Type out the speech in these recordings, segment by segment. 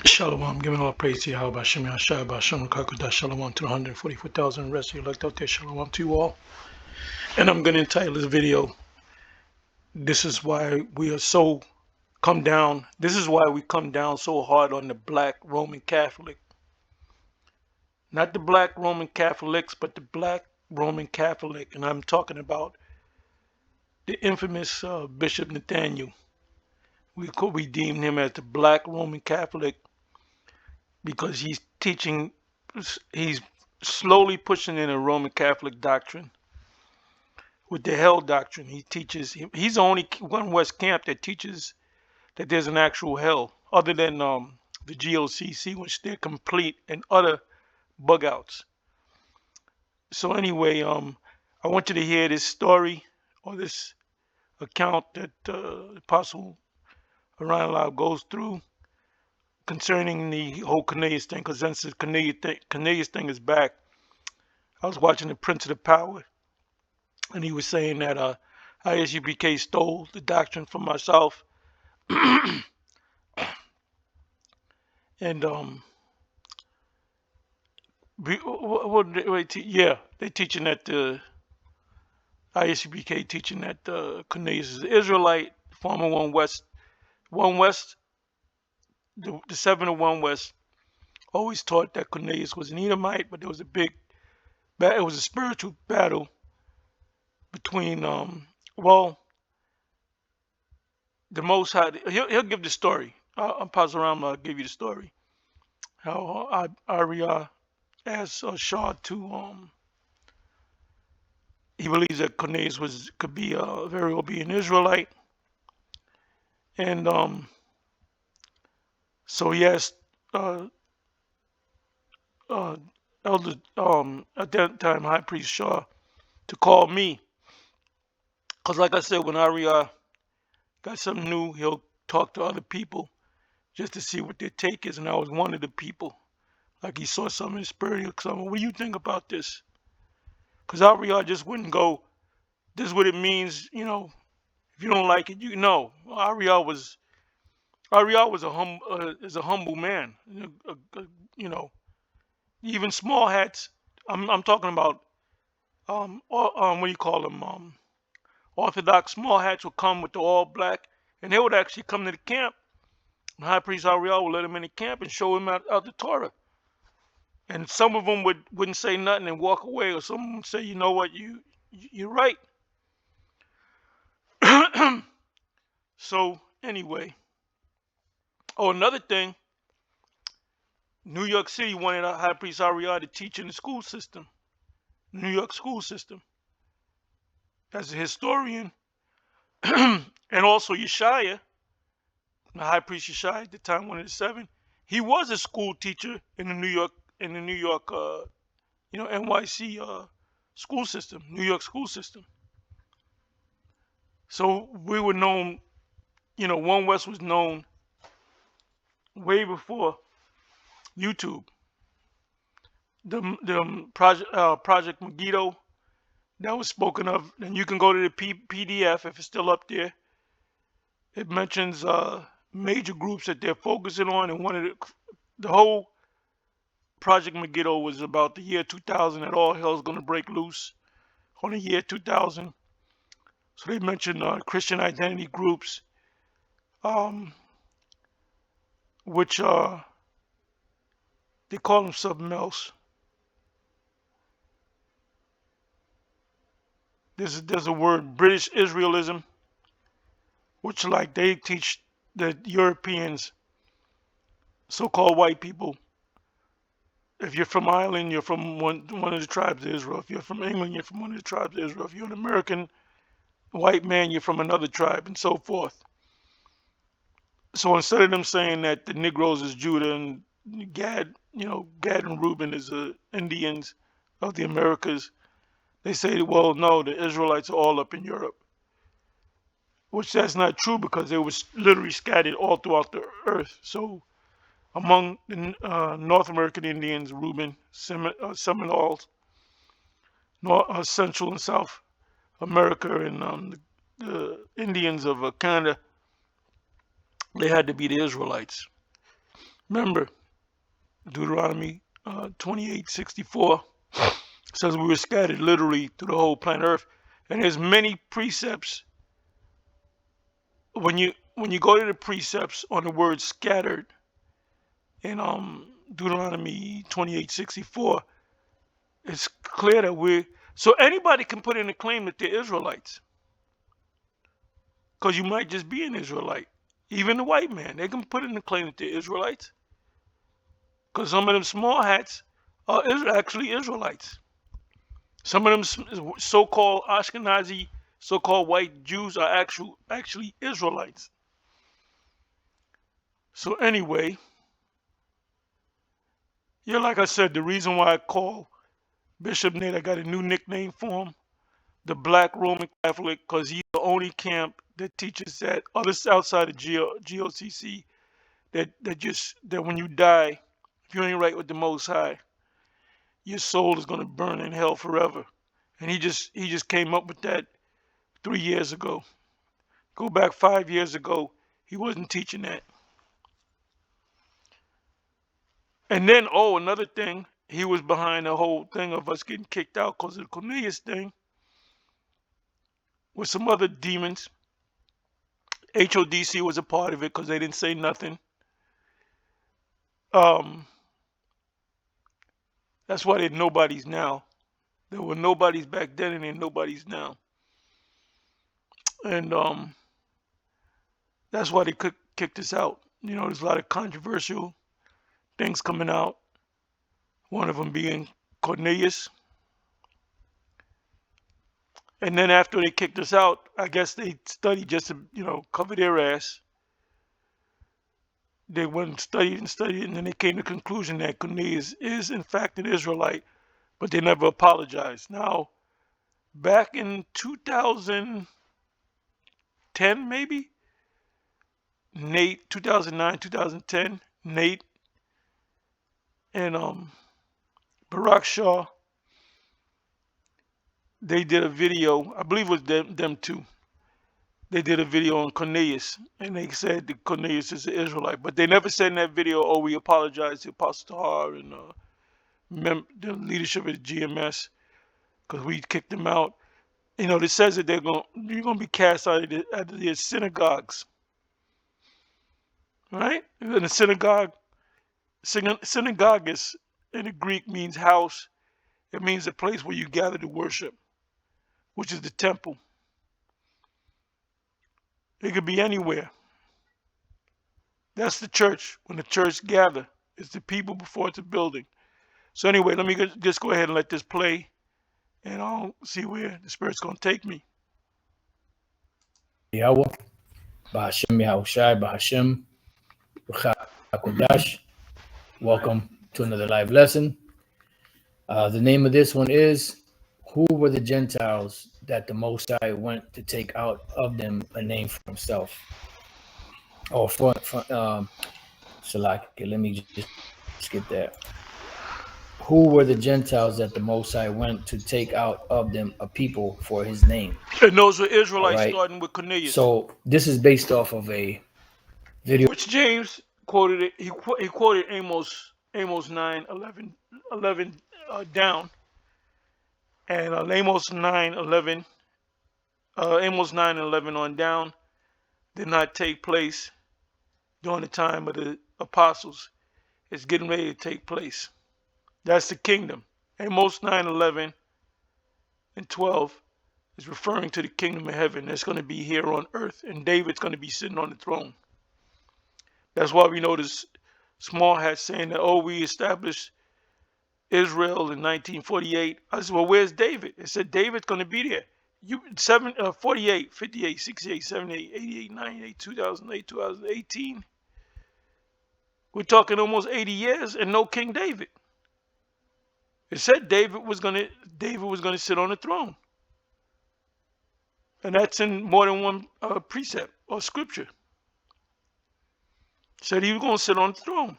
Shalom, giving all praise to Yahweh, Hashem, Yahshua, Hashem, Kakudah, Shalom to the 144,000 rest of you elect out there, Shalom to you all. And I'm going to entitle this video, This is Why We Are So Come Down. This is why we come down so hard on the black Roman Catholic. Not the black Roman Catholics, but the black Roman Catholic. And I'm talking about the infamous Bishop Nathaniel. We deem him as the black Roman Catholic because he's slowly pushing in a Roman Catholic doctrine with the hell doctrine. He's the only one West Camp that teaches that there's an actual hell, other than the GOCC, which they're complete and utter bug outs. So anyway, I want you to hear this story or this account that Apostle Orion Lau goes through concerning the whole Cornelius thing, because since the Cornelius thing is back, I was watching the Prince of the Power, and he was saying that ISUPK stole the doctrine from myself, and they're teaching that the ISUPK teaching that Cornelius is an Israelite, former One West, the seven of One West always taught that Cornelius was an Edomite, but there was it was a spiritual battle between the Most High. He'll give the story. I'll pause around. I'll give you the story. How Arya asked Shah to he believes that Cornelius could be very well be an Israelite, and so he asked Elder at that time High Priest Shah to call me, because like I said, when Arya got something new, he'll talk to other people just to see what their take is, and I was one of the people. Like he saw something in spirit, he'll come, what do you think about this? Because Arya just wouldn't go, this is what it means, if you don't like it, Arya was a humble man, even small hats. I'm talking about what do you call them? Orthodox small hats would come with the all black, and they would actually come to the camp. And High Priest Ariel would let them in the camp and show him out the Torah. And some of them wouldn't say nothing and walk away, or some of them would say, you know what, you're right. So anyway, another thing, New York City wanted High Priest Ariel to teach in the school system, New York school system. As a historian, and also Yeshaya, the High Priest Yeshaya at the time, one of the seven, he was a school teacher in the New York NYC school system, New York school system. So we were known, One West was known way before YouTube. The Project Megiddo that was spoken of, and you can go to the PDF if it's still up there. It mentions major groups that they're focusing on, and one of the whole Project Megiddo was about the year 2000, that all hell's going to break loose on the year 2000. So they mentioned Christian identity groups, which they call them something else. There's a word, British Israelism, which like they teach the Europeans, so-called white people, if you're from Ireland, you're from one of the tribes of Israel. If you're from England, you're from one of the tribes of Israel. If you're an American white man, you're from another tribe, and so forth. So instead of them saying that the Negroes is Judah and Gad and Reuben is Indians of the Americas, they say, well, no, the Israelites are all up in Europe. Which that's not true, because they were literally scattered all throughout the earth. So among the North American Indians, Reuben, Seminoles, Central and South America, and the Indians of Canada, they had to be the Israelites. Remember, Deuteronomy 28:64 says we were scattered literally through the whole planet Earth. And there's many precepts. When you go to the precepts on the word scattered in Deuteronomy 28:64, it's clear that so anybody can put in a claim that they're Israelites, because you might just be an Israelite. Even the white man, they can put in a claim that they're Israelites, because some of them small hats are actually Israelites. Some of them so-called Ashkenazi, so-called white Jews are actually Israelites. So anyway, yeah, like I said, the reason why I call Bishop Nate, I got a new nickname for him, the Black Roman Catholic, because he's the only camp that teaches that others outside of GOCC that when you die, if you ain't right with the Most High, your soul is gonna burn in hell forever. And he just came up with that 3 years ago. Go back 5 years ago, he wasn't teaching that. And then, oh, another thing, he was behind the whole thing of us getting kicked out because of the Cornelius thing with some other demons. HODC was a part of it because they didn't say nothing. Um, that's why they're nobodies now. There were nobodies back then and they're nobodies now. And that's why they kicked us out. You know, there's a lot of controversial things coming out. One of them being Cornelius. And then after they kicked us out, I guess they studied just to, cover their ass. They went and studied, and then they came to the conclusion that Cornelius is in fact an Israelite, but they never apologized. Now, back in 2010, maybe, 2009, 2010, Nate and Barak Shaw, they did a video, I believe it was them two. They did a video on Cornelius, and they said that Cornelius is an Israelite, but they never said in that video, "Oh, we apologize to Apostle Tahar and the leadership of the GMS because we kicked them out." It says that you're gonna be cast out of the synagogues, right? In the synagogue is in the Greek means house. It means a place where you gather to worship, which is the temple. It could be anywhere. That's the church. When the church gather, it's the people before it's a building. So anyway, let me just go ahead and let this play, and I'll see where the Spirit's going to take me. Yahweh, Bahashem Yahushai, Bahashem, Kodash. Welcome to another live lesson. The name of this one is, who were the Gentiles that the Most High went to take out of them a name for himself? Or Salaki, let me just skip that. Who were the Gentiles that the Most High went to take out of them a people for his name? And those were Israelites, right, starting with Cornelius. So this is based off of a video which James quoted it. He quoted Amos 9:11 down, and Amos 9:11 on down did not take place during the time of the apostles. It's getting ready to take place. That's the kingdom. Amos 9:11 and 12 is referring to the kingdom of heaven that's going to be here on earth, and David's going to be sitting on the throne. That's why we know this small hat saying that, oh, we established Israel in 1948. I said, well, where's David? It said David's going to be there. 48, 58, 68, 78, 88, 98, 2008, 2018. We're talking almost 80 years and no King David. It said David was going to sit on the throne. And that's in more than one precept or scripture. Said he was going to sit on the throne.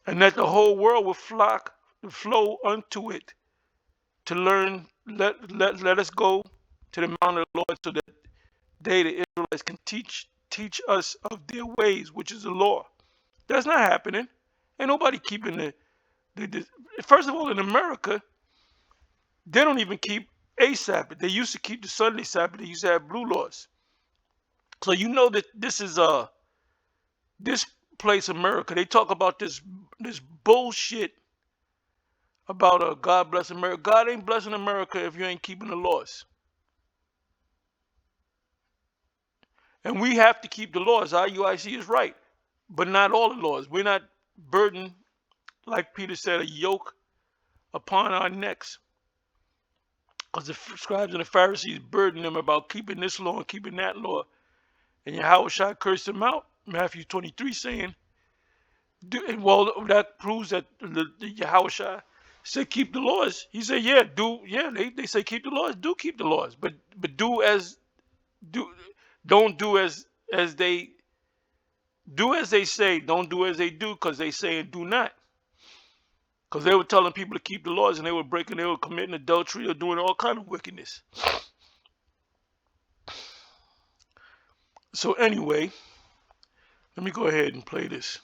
And that the whole world would flow unto it to learn. Let us go to the mount of the Lord so that they, the Israelites, can teach us of their ways, which is the law. That's not happening. Ain't nobody keeping the first of all, in America, they don't even keep a Sabbath. They used to keep the Sunday Sabbath. They used to have blue laws. So you know that this is this place America. They talk about this bullshit about God bless America. God ain't blessing America if you ain't keeping the laws. And we have to keep the laws. IUIC is right, but not all the laws. We're not burdened, like Peter said, a yoke upon our necks. Because the scribes and the Pharisees burdened them about keeping this law and keeping that law. And Yahweh cursed them out, Matthew 23, saying, well, that proves that the Yahweh said keep the laws. He said, they say keep the laws, do keep the laws, but do don't do as they do as they say, don't do as they do, because they say and do not. Because they were telling people to keep the laws and they were committing adultery or doing all kind of wickedness. So anyway, let me go ahead and play this.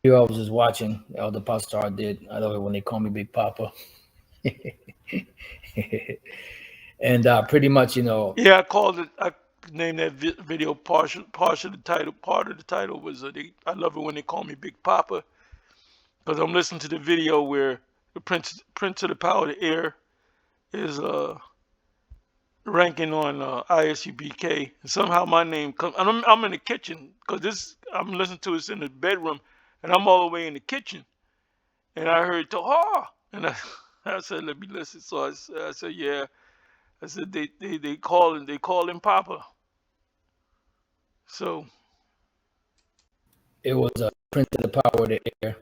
I was just watching Elder Pastor did. I love it when they call me Big Papa. And pretty much, Yeah, I named that video part of the title. Part of the title was I love it when they call me Big Papa, because I'm listening to the video where the Prince of the Power of the Air is ranking on ISUBK, and somehow my name comes. I'm in the kitchen because I'm listening to this in the bedroom, and I'm all the way in the kitchen, and I heard Tahar, and I said, let me listen. So I said, yeah. I said they call him Papa. So it was a Prince of the Power of the Air,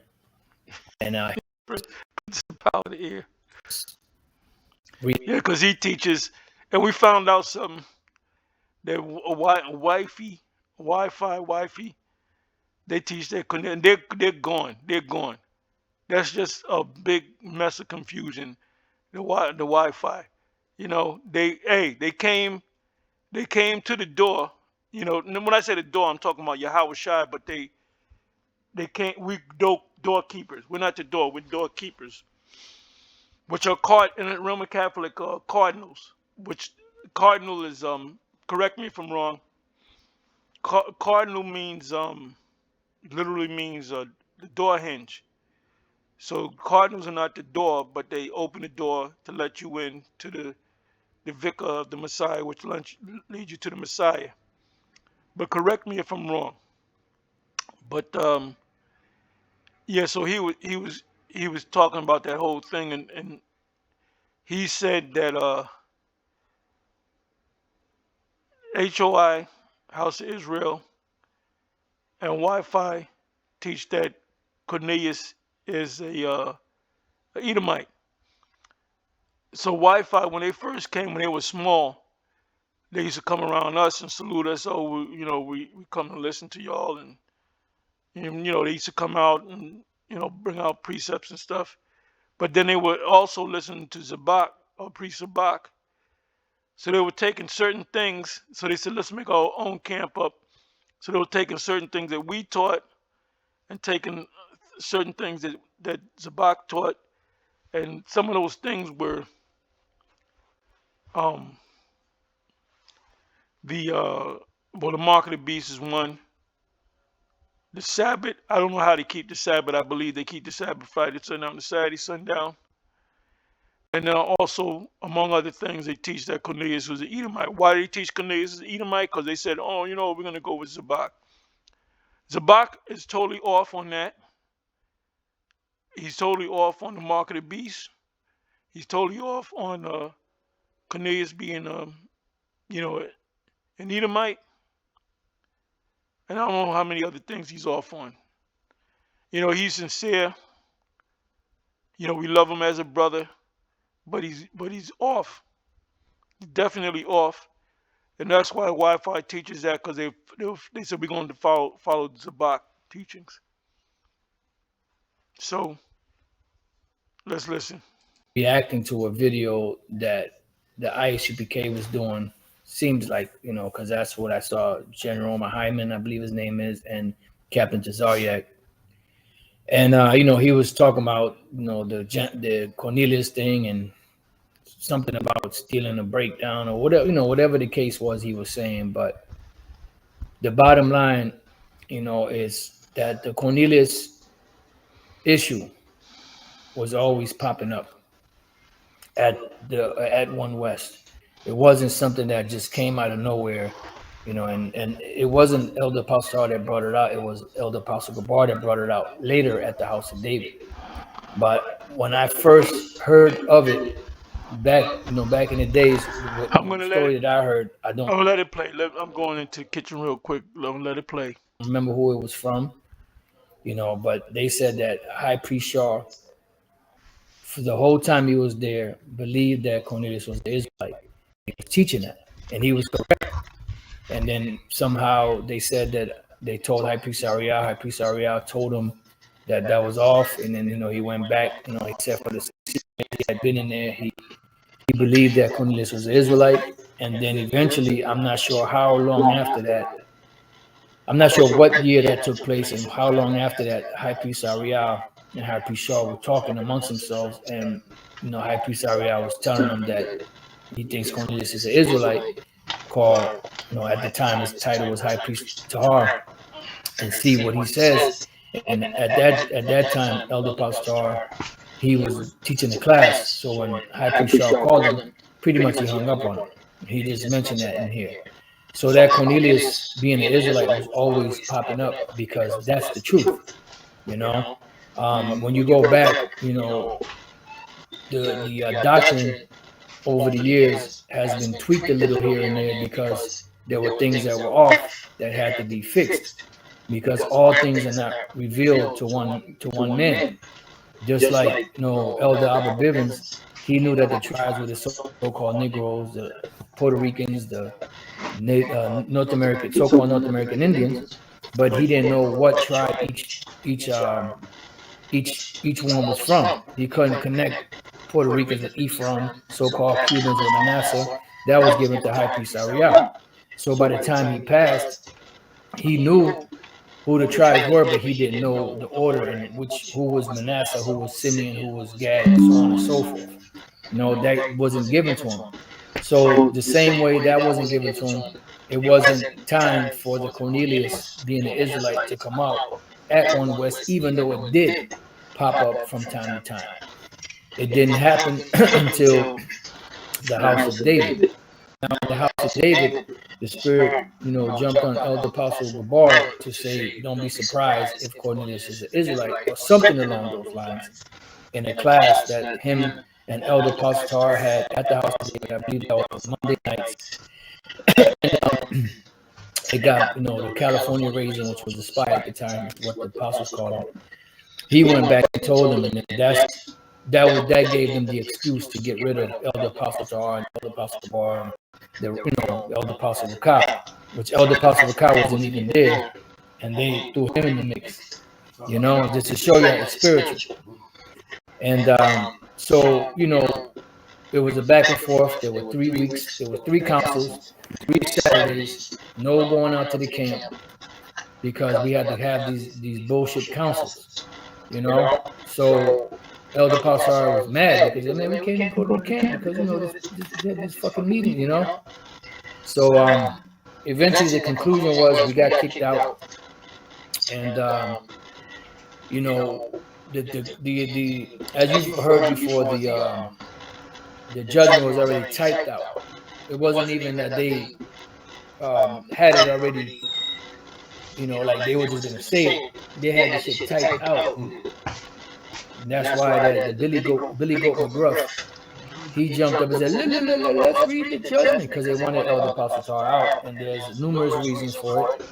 and Prince of the Power of the Air. Yeah, because he teaches, and we found out something that Wi-Fi, they teach that and they're gone. They're gone. That's just a big mess of confusion. The Wi-Fi, they came to the door. When I say the door, I'm talking about Yahweh Shai, but they can't. We doorkeepers. We're not the door. We're doorkeepers, which are in the Roman Catholic cardinals. Which cardinal is correct me if I'm wrong. Cardinal means literally means the door hinge. So cardinals are not the door, but they open the door to let you in to the vicar of the Messiah, which leads you to the Messiah. But correct me if I'm wrong. But yeah, so he was talking about that whole thing, and he said that HOI, House of Israel, and Wi-Fi teach that Cornelius is a Edomite. So Wi-Fi, when they first came, when they were small, they used to come around us and salute us. Oh, we come to listen to y'all, and they used to come out and bring out precepts and stuff. But then they were also listening to Zabak or Priest Zabak. So they were taking certain things. So they said, let's make our own camp up. So they were taking certain things that we taught and taking certain things that Zabak taught. And some of those things were the mark of the beast is one. The Sabbath, I don't know how they keep the Sabbath. I believe they keep the Sabbath Friday, sundown to Saturday, sundown. And then also, among other things, they teach that Cornelius was an Edomite. Why did they teach Cornelius was an Edomite? Because they said, oh, we're going to go with Zabak. Zabak is totally off on that. He's totally off on the mark of the beast. He's totally off on Cornelius being, an Edomite. And I don't know how many other things he's off on. He's sincere. We love him as a brother, but he's off. He's definitely off. And that's why Wi-Fi teaches that, because they said we're going to follow the Zabak teachings. So let's listen. Reacting to a video that the ISUPK was doing seems like, because that's what I saw. General Hyman, I believe his name is, and Captain Tazariak. And he was talking about the Cornelius thing and something about stealing a breakdown or whatever, whatever the case was he was saying. But the bottom line, is that the Cornelius issue was always popping up at One West. It wasn't something that just came out of nowhere, and it wasn't Elder Pastor that brought it out. It was Elder Pastor Gabar that brought it out later at the House of David. But when I first heard of it back in the days, I'm the gonna let it. story that I heard, I don't I'm gonna let it play. I'm going into the kitchen real quick. Let it play. remember who it was from, but they said that High Priest Shaw, for the whole time he was there, believed that Cornelius was the Israelite. He was teaching that, and he was correct. And then somehow they said that they told High Priest Ariel. High Priest Ariel told him that that was off, and then he went back. He said for the 6 years he had been in there, he believed that Cornelius was an Israelite, and then eventually, I'm not sure how long after that. I'm not sure what year that took place and how long after that High Priest Ariel and High Priest Shaw were talking amongst themselves, and High Priest Ariel was telling them that he thinks Cornelius is an Israelite, called at the time his title was High Priest Tahar, and see what he says. And at that time, Elder Pastor, he was teaching the class. So when High Priest Shaw called him, pretty much he hung up on him. He just mentioned that in here. So that Cornelius being an Israelite was always popping up because that's the truth. When you go back, the doctrine over the years has been tweaked a little here and there because there were things that were off that had to be fixed, because all things are not revealed to one man. Just like Elder Albert Bivens, he knew that the tribes were the so-called Negroes, the Puerto Ricans, the North American, so-called North American Indians, but he didn't know what tribe each one was from. He couldn't connect Puerto Ricans with Ephraim, so-called Cubans with Manasseh. That was given to High Priest Ariel. So by the time he passed, he knew who the tribes were, but he didn't know the order in who was Manasseh, who was Simeon, who was Gad, and so on and so forth. That wasn't given to him. So the same way that wasn't given to him, it wasn't time for the Cornelius, being an Israelite, to come out at One West, even though it did pop up from time to time. It didn't happen until the House of David. Now, in the House of David, the Spirit, jumped on Elder Apostle Gabar to say, don't be surprised if Cornelius is an Israelite, or something along those lines, in a class that him and Elder Apostle Tar had at the House of David. I believe that was Monday nights. And, it got, the California Raisin, which was the spy at the time, what the apostles called him. He went back and told them, and that gave them the excuse to get rid of Elder Apostle Tar and Elder Apostle Gabar and Elder Apostle Rakah, which Elder Apostle Rakah wasn't even there, and they threw him in the mix, just to show you it's spiritual. And so, it was a back and forth. There were 3 weeks. There were 3 councils, 3 Saturdays, no going out to the camp, because we had to have these bullshit councils, So Elder Pastor was mad because, man, we can't even go to the camp because, this fucking meeting, So eventually the conclusion was we got kicked out, and the as you've heard before, the judgment was already typed out. It wasn't even that they had it already, like they were just gonna say it. They had the shit typed out, and that's why the Billy Goat McGruff, he jumped up and said, let's read the judgment, because they wanted Elder Apostle Tar out, and there's numerous reasons for it.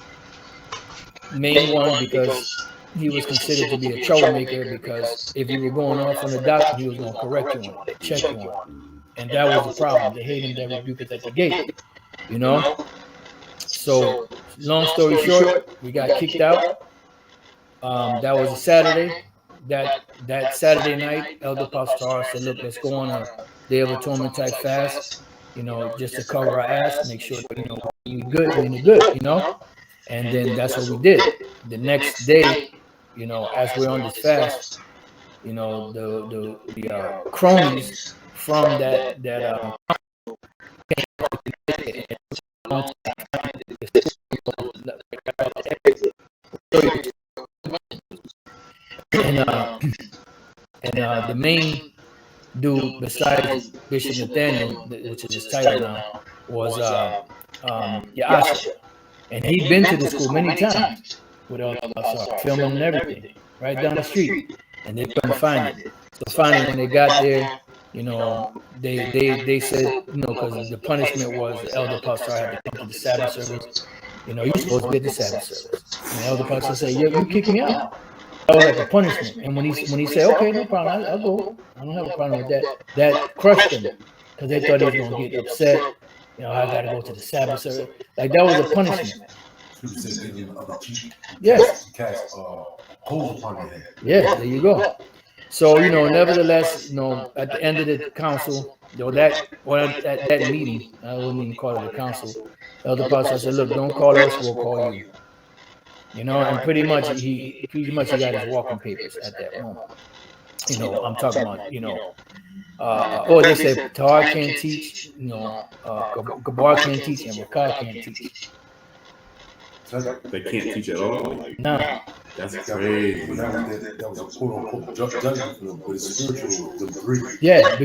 Main one, because he was considered to be a troublemaker, because if you were going off on the doctrine, he was going to correct you on it, check you on it. And that was the problem. They hate him, they rebuke it at the gate, So, long story short, we got kicked out. That was a Saturday. That Saturday night, Elder Pastor said, look, let's go on a Day of Atonement type fast, just to cover our ass, make sure, we're good, And then that's what we did. the next day, you know, as we're on this fast, you know, the cronies from that and the main dude besides Bishop Nathaniel, which is his title now, was Yasha, and he'd been to the school many times with filming and everything, right down the street, and they couldn't find it. So finally, when they got there, you know, they said, you know, because the punishment was the elder pastor had to come to the Sabbath service. You know, you're supposed to be at the Sabbath service. And the elder pastor said, "Yeah, you kicked me out." That was like a punishment. And when he said, "Okay, no problem, I'll go. I don't have a problem with that," that crushed them because they thought he was going to get upset. You know, I got to go to the Sabbath service. Like that was a punishment. Yes. Yeah, there you go. So, you know, nevertheless, you know, at the end of the council, you know, that meeting, I wouldn't even call it a council. Elder pastor said, "Look, don't call us, we'll call you." You know, and pretty much he got his walking papers at that moment. You know, I'm talking about, you know, they said Tahar can't teach, you know, Gabar can't teach, and Rakah can't teach. They can't teach at all? No. That's crazy. That was a quote-unquote judgment for them, but it's spiritual debris. Yeah,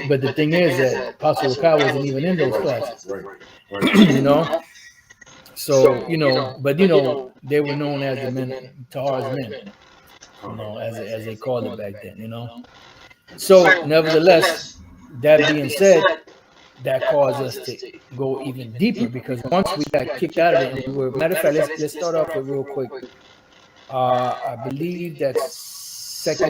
but the thing is that Apostle Rakah wasn't even in those classes. Right. You know? So, you know, but, you know, they were known as the men, Tahar's men, you know, as they called it back then, you know. So, nevertheless, that being said, that caused us to go even deeper, because once we got kicked out of it, and we were, matter of fact, let's start off with real quick. I believe that's what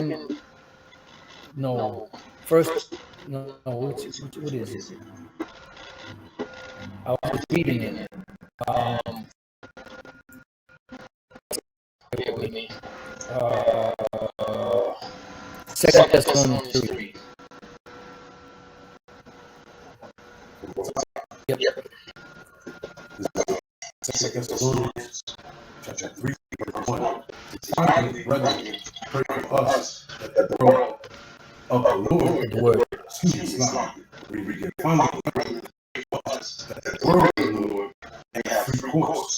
is it? I was reading it. Second Thessalonians 3. Yep. Second Thessalonians chapter 3, verse 1. Finally, brethren, pray for us that the word of the Lord, The word. we can finally pray for us that the word of the Lord have free course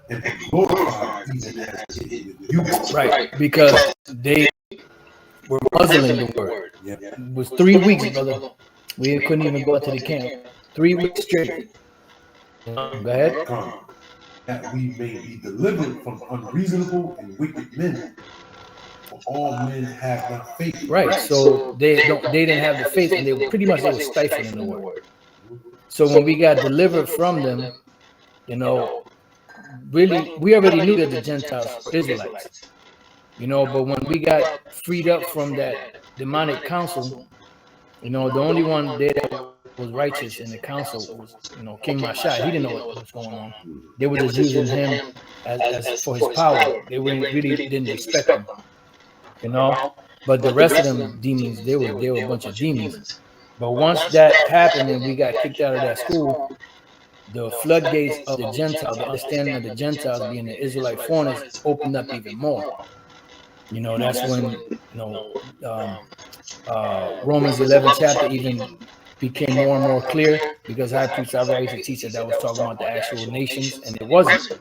and be glorified even as it is with you. Right, because they were muzzling the word. Yeah. It was 3 weeks, brother. We couldn't even go to the camp. 3 weeks straight. Go ahead. Come, that we may be delivered from unreasonable and wicked men. For all men have not faith. Right. So they didn't have the faith, and they were stifling the word. So when we got delivered from them, you know, really, we already knew that the Gentiles were Israelites. You know, but when we got freed up from that demonic council, you know, the only one there that was righteous in the council was, you know, King Mashai. He didn't know what was going on. They were just using him as for his power. They really didn't respect him, you know. But the rest of them demons, they were a bunch of demons. But once that happened and we got kicked out of that school, the floodgates of the Gentiles, the understanding of the Gentiles being the Israelite foreigners, opened up even more. You know, that's when, you know, Romans 11 chapter even became more and more clear, because I used to teach that was talking about the actual nations, and it wasn't.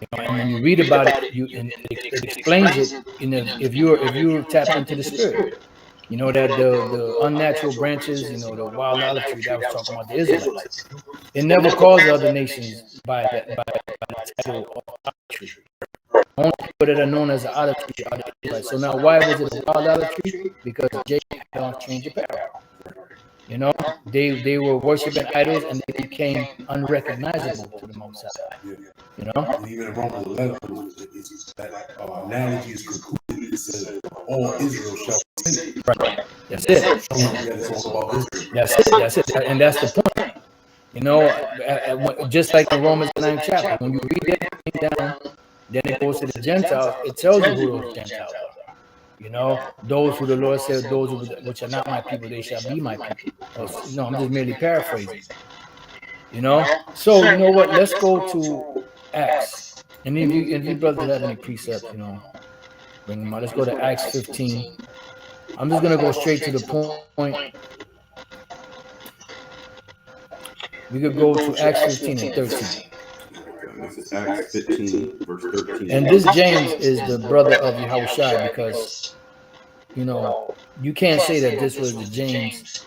You know, and when you read about it, it explains it. You know, if you're tapped into the spirit, you know that the unnatural branches, you know, the wild olive tree, that was talking about the Israelites. It never called the other nations by the title of olive tree. Only people that are known as the olive tree are the Israelites. So now, why was it a wild olive tree? Because Jacob had on strange apparel. You know, they were worshiping idols, and they became unrecognizable to the Most High. You know, And even in Romans 11, that analogy is concluded. It says, all Israel shall be saved. right? That's it. It's all about Israel. That's it, and that's the point. You know, just like in Romans 9 chapter, when you read that thing down, then it goes to the Gentiles. It tells you who those Gentiles are. You know, those who the Lord said, those which are not my people, they shall be my people. No, I'm just merely paraphrasing. You know, so you know what? Let's go to Acts And if you brothers have any precepts, you know, bring them out. Let's go to Acts 15. I'm just gonna go straight to the point. We could go to Acts 15 and 13. This is Acts 15, verse 13. And this James is the brother of Yahushua, because you know you can't say that this was the James,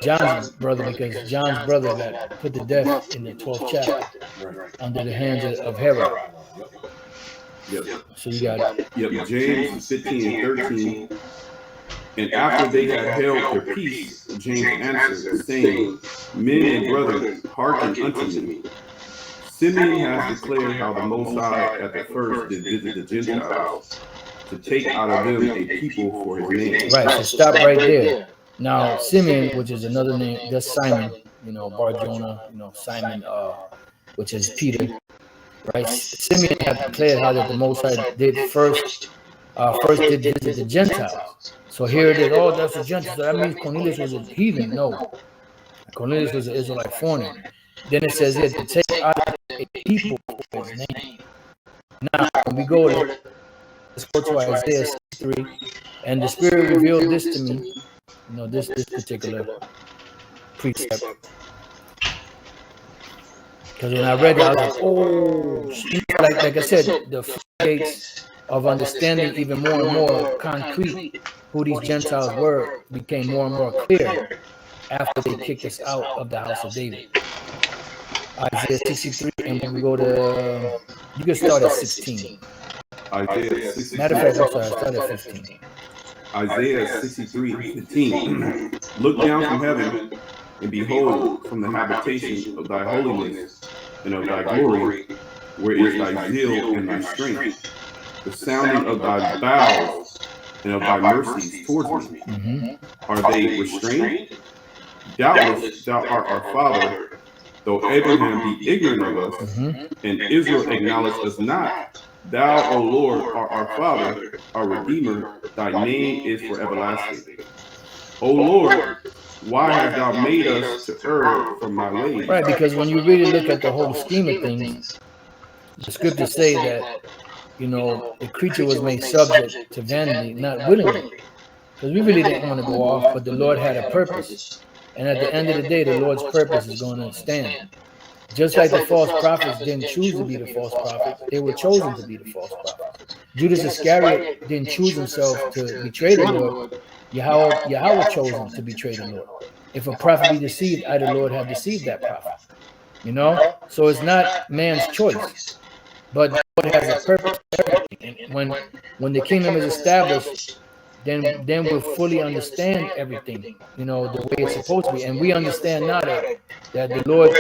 John's brother, because John's brother got put to death in the 12th chapter under the hands of Herod. Yep. So you got James 15 and 13. And after they had held their peace, James answered, saying, Men and brethren, hearken unto me. Simeon has declared how the Most High at the first did visit the Gentiles, to take out of them a people for his name. right. So stop right there. Now Simeon, which is another name, that's Simon. You know, Bar Jonah. You know, Simon, which is Peter. Right. Simeon had declared how that the Most High did first did visit the Gentiles. So here it is. Oh, that's the Gentiles. So that means Cornelius was a heathen. No, Cornelius was an Israelite foreigner. Then it says here to take out a people for his name. Now, when we go to, let's go to Isaiah 63, and the Spirit revealed this to me. You know, this particular precept. Because when I read it, I was like, oh, like I said, the floodgates of understanding even more and more concrete who these Gentiles were became more and more clear after they kicked us out of the house of David. Isaiah 63, and when we go to, you can start at 16. Isaiah 63. Matter of fact, I'm sorry, start at 15. Isaiah 63, 15. Look down from heaven, and behold, from the habitation of thy holiness and of thy glory, where is thy zeal and thy strength, the sounding of thy bowels and of thy mercies towards me. Are they restrained? Doubtless thou art our father, though Abraham be ignorant of us, and Israel acknowledge us not. Thou, O Lord, art our Father, our Redeemer. Thy name is for everlasting. O Lord, why hast thou made us to err from thy ways? Right, because when you really look at the whole scheme of things, the scriptures say that, you know, the creature was made subject to vanity, not willingly. Because we really didn't want to go off, but the Lord had a purpose. And at the end of the day, the Lord's purpose is going to stand. Just like the false prophets didn't choose to be the false prophets, they were chosen to be the false prophets. Judas Iscariot didn't choose himself to betray the Lord. Yahweh chose him to betray the Lord. If a prophet be deceived, I, the Lord, have deceived that prophet. You know? So it's not man's choice, but God has a purpose for everything. And when the kingdom is established, then we'll fully understand everything, you know, the way it's supposed to be. And we understand now that the Lord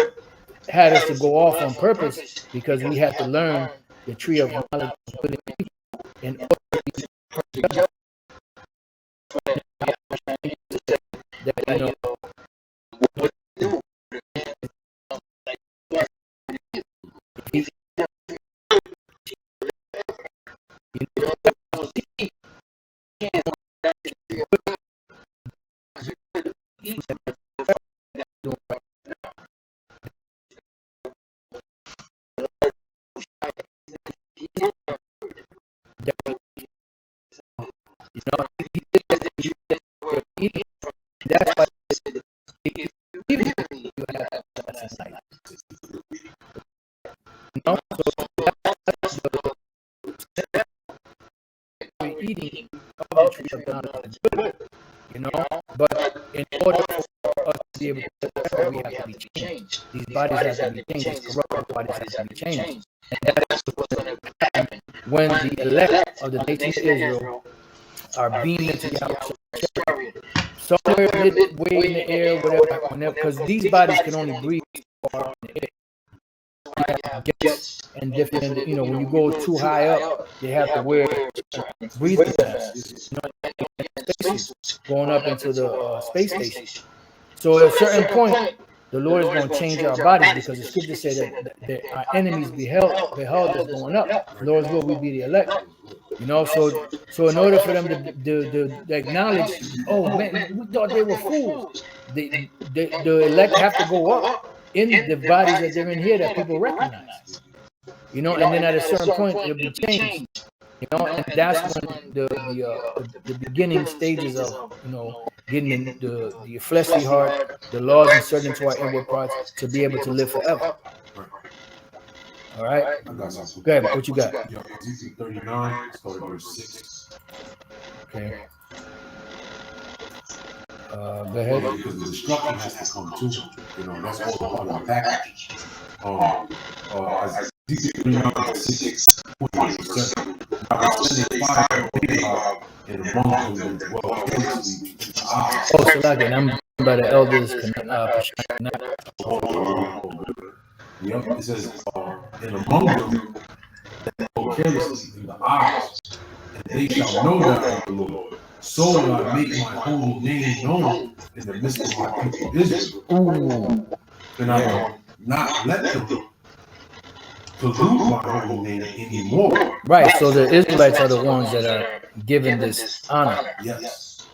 had us to go off on purpose, because we had to learn the tree of knowledge of good and evil in order to be that, you know, that's why you have no, so that's we're eating of the tree of knowledge of good, you know. But in order for us to be able to do that, we have to be changed. These bodies have to be changed. These corrupt bodies have to be changed. And that's what's going to happen when the elect of the nation of Israel are beamed into the chariot. Somewhere way in the air, whatever, because these bodies can only breathe far in the air. Gas and different, you know, when you go too high up, they have to wear breathing masks, you know, going up into the space station. So at a certain point, the Lord is going to change our bodies, because the scriptures say that our enemies beheld us going up. Lord's will we be the elect. You know, so in order for them to acknowledge, oh man, we thought they were fools. The elect have to go up in the bodies that they're in here that people recognize. You know, and then at a certain point it'll be changed. You know, and that's when the beginning stages of, you know, getting the fleshly heart, the laws inserted into our inward parts to be able to live forever. All right. I got something. Go ahead. What you got? Yeah, Ezekiel 39, start at verse 6. Okay. Go ahead. Yeah, because the destruction has to come too. You know, that's all part of the package. Ezekiel 39, 6, 27. I was sending fire of Ahab, and among them there dwelt fiercely to the eyes. Oh, so like, and I'm by the elders. Yep, it says, and among them that go carelessly in the eyes, and they shall know that I am the Lord. So will I make my holy name known in the midst of my people Israel. And I will not let them pollute my holy name anymore. Right, so the Israelites are the ones that are given this honor. Yes.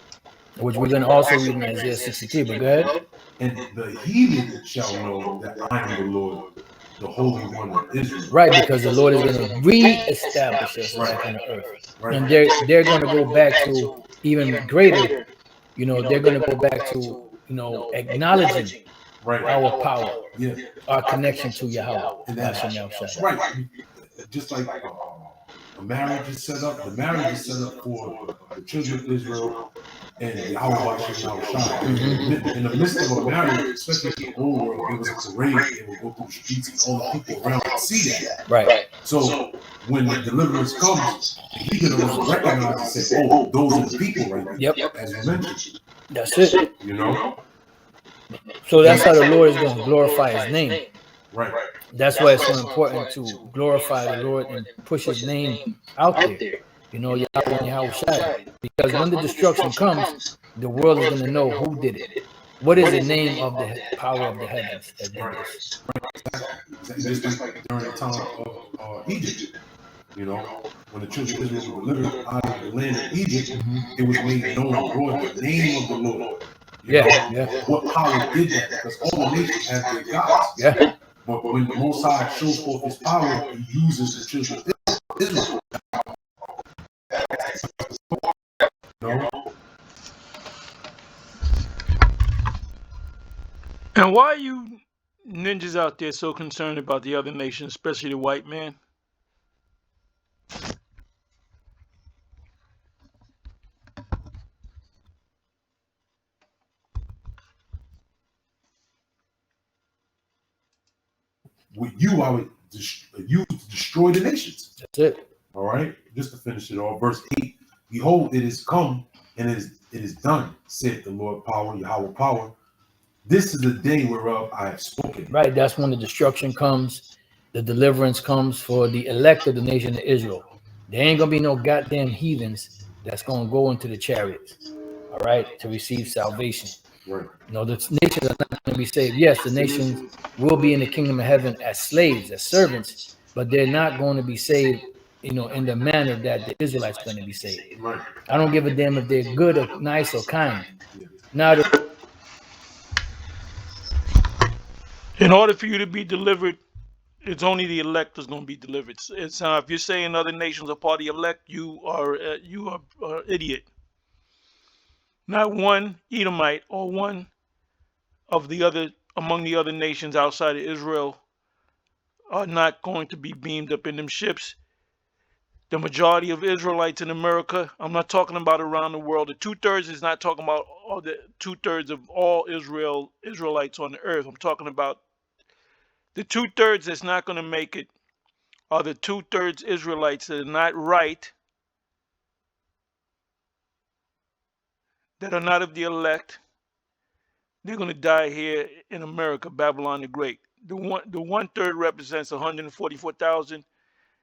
Which we're going to also read in Isaiah 63, but go ahead. And the heathen shall know that I am the Lord, the Holy One of Israel. Right, because the Lord is going to re-establish us back on the earth. Right. And they're going to go back to even greater, you know, they're going to go back to, you know, acknowledging our power, our connection to Yahweh. And that's right. Just like a marriage is set up, the marriage is set up for the children of Israel and Yahweh. In the midst of a marriage, especially in the old world, it was a parade. They would go through the streets and all the people around would see that. Right. So when the deliverance comes, he can recognize and say, "Oh, those are the people right there." Yep. As you mentioned. That's it. You know. So that's how the Lord is going to glorify His name. Right. That's why it's so important to glorify the Lord and push His name out there. You know, Yahweh and Yahweh Shai. Because when the destruction comes, the world is going to know who did it. What is the name of the power of the heavens that did this? Just like during the time of Egypt. You know, when the children of Israel were delivered out of the land of Egypt, it was made known, Lord, the name of the Lord. What power did that? Because all the nations have their gods. Yeah. But when the Most High shows forth His power, He uses the children of Israel. And why are you ninjas out there so concerned about the other nations, especially the white man? With you, I would use to destroy the nations. That's it. All right. Just to finish it off, verse 8. Behold, it is come, and it is done, saith the Lord power, Yahweh power. This is the day whereof I have spoken. Right. That's when the destruction comes, the deliverance comes for the elect of the nation of Israel. There ain't gonna be no goddamn heathens that's gonna go into the chariots, all right, to receive salvation. Right. No, the nations are not going to be saved. Yes, the nations will be in the kingdom of heaven as slaves, as servants, but they're not going to be saved, you know, in the manner that the Israelites are going to be saved. Right. I don't give a damn if they're good or nice or kind. Now, in order for you to be delivered, it's only the elect that's going to be delivered. It's if you're saying other nations are part of the elect, you are an idiot. Not one Edomite or one of the other among the other nations outside of Israel are not going to be beamed up in them ships. The majority of Israelites in America, I'm not talking about around the world. The 2/3 is not talking about all the 2/3 of all Israelites on the earth. I'm talking about the 2/3 that's not going to make it are the 2/3 Israelites that are not right, that are not of the elect. They're going to die here in America, Babylon the Great. The 1/3 represents 144,000,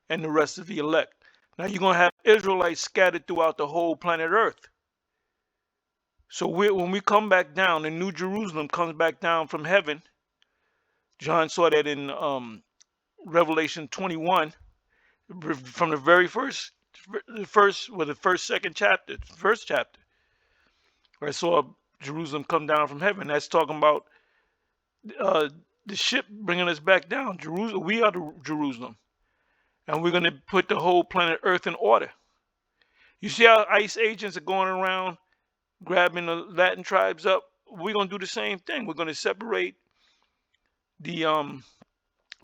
and the rest of the elect. Now you're going to have Israelites scattered throughout the whole planet Earth. So when we come back down, and New Jerusalem comes back down from heaven, John saw that in Revelation 21, from the very first second chapter, first chapter. I saw Jerusalem come down from heaven. That's talking about the ship bringing us back down. Jerusalem, we are the Jerusalem, and we're going to put the whole planet Earth in order. You see how ICE agents are going around grabbing the Latin tribes up? We're going to do the same thing. We're going to separate the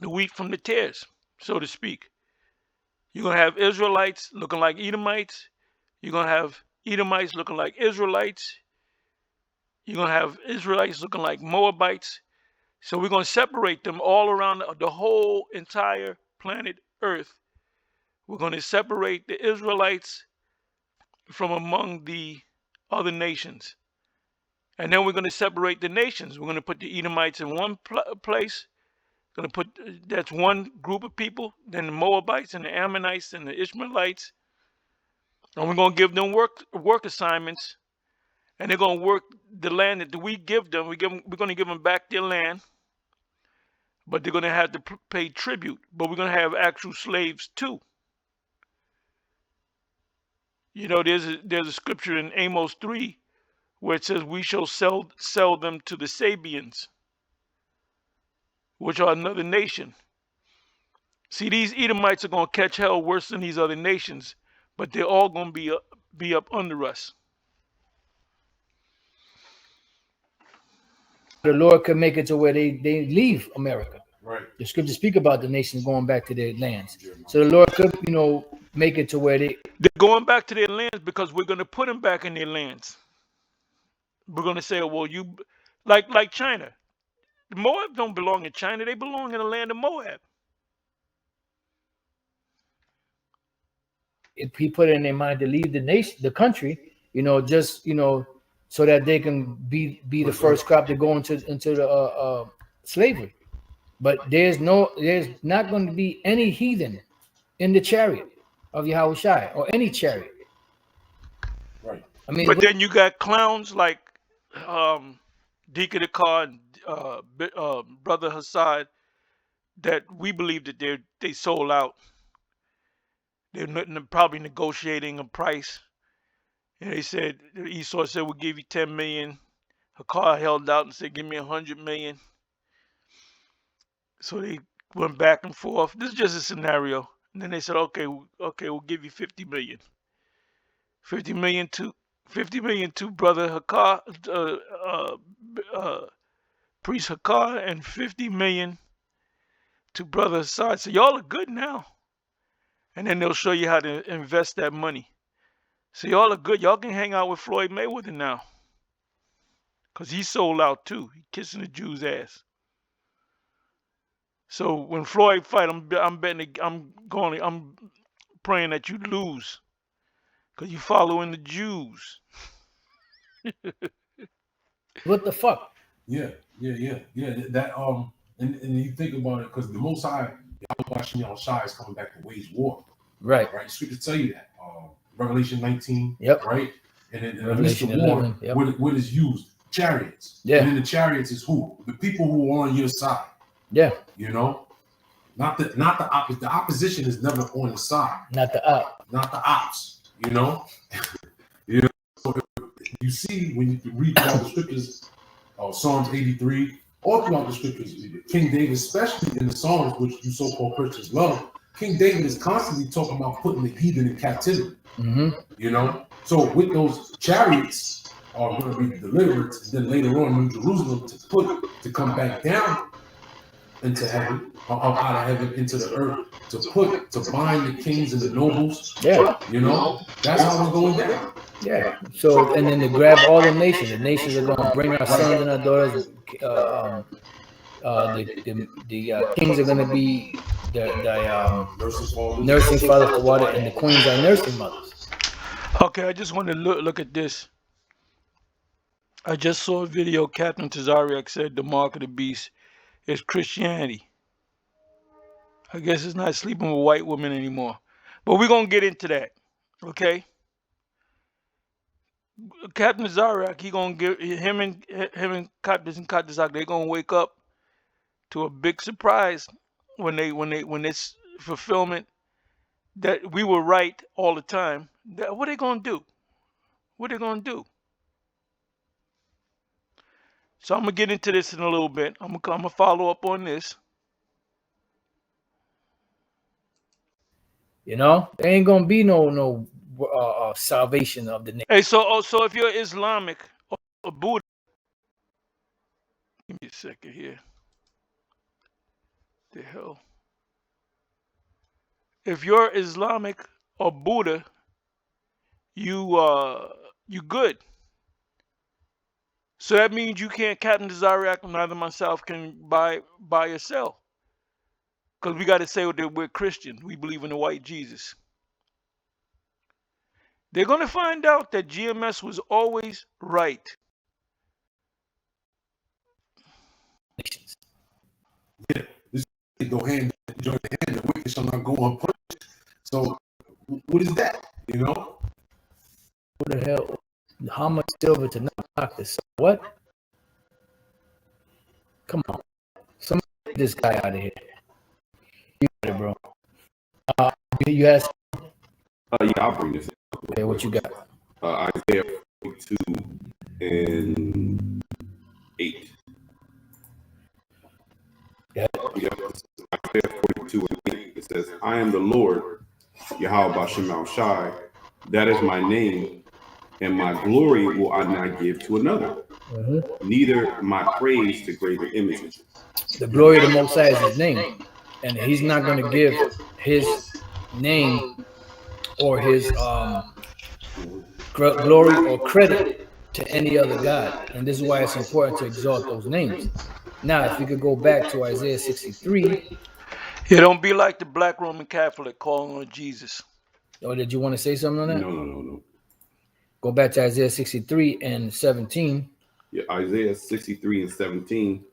wheat from the tares, so to speak. You're going to have Israelites looking like Edomites. You're going to have Edomites looking like Israelites. You're going to have Israelites looking like Moabites. So we're going to separate them all around the whole entire planet Earth. We're going to separate the Israelites from among the other nations. And then we're going to separate the nations. We're going to put the Edomites in one place. Going to put that's one group of people. Then the Moabites and the Ammonites and the Ishmaelites. And we're going to give them work assignments. And they're going to work the land that we give them. We're going to give them back their land. But they're going to have to pay tribute. But we're going to have actual slaves too. You know, there's a scripture in Amos 3 where it says we shall sell them to the Sabians, which are another nation. See, these Edomites are going to catch hell worse than these other nations, but they're all going to be up under us. The Lord could make it to where they leave America. Right. The scriptures speak about the nations going back to their lands. So the Lord could, make it to where they're going back to their lands because we're going to put them back in their lands. We're going to say, well, you like China. Moab don't belong in China. They belong in the land of Moab. If he put it in their mind to leave the country, so that they can be the first crop to go into the slavery. But there's not going to be any heathen in the chariot of Yahushua or any chariot. Right. I mean, but then you got clowns like Deacon Akar and Brother Hassad that we believe that they sold out. They're probably negotiating a price. And they said, Esau said, we'll give you 10 million. Hakar held out and said, give me 100 million. So they went back and forth. This is just a scenario. And then they said, okay, we'll give you 50 million. 50 million to Brother Hakar, Priest Hakar, and 50 million to Brother Assad. So y'all are good now. And then they'll show you how to invest that money. So y'all are good. Y'all can hang out with Floyd Mayweather now. Because he sold out too. He kissing the Jews' ass. So when Floyd fight, I'm praying that you lose. Because you following the Jews. what the fuck? Yeah. That and you think about it, because the Most High, Yahushua is coming back to wage war. Right. Right. Scripture tell you that. Revelation 19. Yep. Right. And then Revelation the war, 11. Yep. what is used? Chariots. Yeah. And then the chariots is who? The people who are on your side. Yeah. Not the opposite. The opposition is never on the side. Not the op. Not the ops. So you see when you read all the scriptures, Psalms 83, all throughout the scriptures, King David, especially in the Psalms, which you so-called Christians love, King David is constantly talking about putting the heathen in captivity. Mm-hmm. So with those chariots are going to be delivered, and then later on New Jerusalem to come back down into heaven, or out of heaven into the earth, to bind the kings and the nobles. Yeah. That's how we're going down. Yeah. So and then to grab all the nations. The nations are going to bring our sons and our daughters. The kings are going to be the nursing fathers for water, and the queens are nursing mothers. Okay, I just want to look at this. I just saw a video. Captain Tazariak said the mark of the beast is Christianity. I guess it's not sleeping with white women anymore. But we're going to get into that. Okay? Captain Tazariak, he going to give him and Captain Tazariak, they're going to wake up to a big surprise when this fulfillment that we were right all the time. What are they going to do? What are they going to do? So I'm gonna get into this in a little bit. I'm gonna follow up on this. There ain't gonna be no salvation of the nation. Hey, so if you're Islamic or Buddha, give me a second here. The hell. If you're Islamic or Buddha, you good. So that means you can't Captain Desire, neither myself can buy or sell. Because we got to say that we're Christian. We believe in the white Jesus. They're going to find out that GMS was always right. Yeah, this go hand join the hand. The wicked shall not go unpunished. So, what is that? What the hell? How much silver to knock this? What? Come on, somebody get this guy out of here. You got it, bro. You asked. Yeah, I'll bring this up. Okay, what you got? Isaiah 42 and 8. Yeah. Isaiah 42 and 8. It says, I am the Lord, Yahweh Bashem Shai. That is my name, and my glory will I not give to another, neither my praise to graven images. The glory of the Most High is his name, and he's not going to give his name or his glory or credit to any other God. And this is why it's important to exalt those names. Now, if we could go back to Isaiah 63. Yeah, don't be like the black Roman Catholic calling on Jesus. Or did you want to say something on that? No. Go back to Isaiah 63 and 17. Yeah, Isaiah 63 and 17.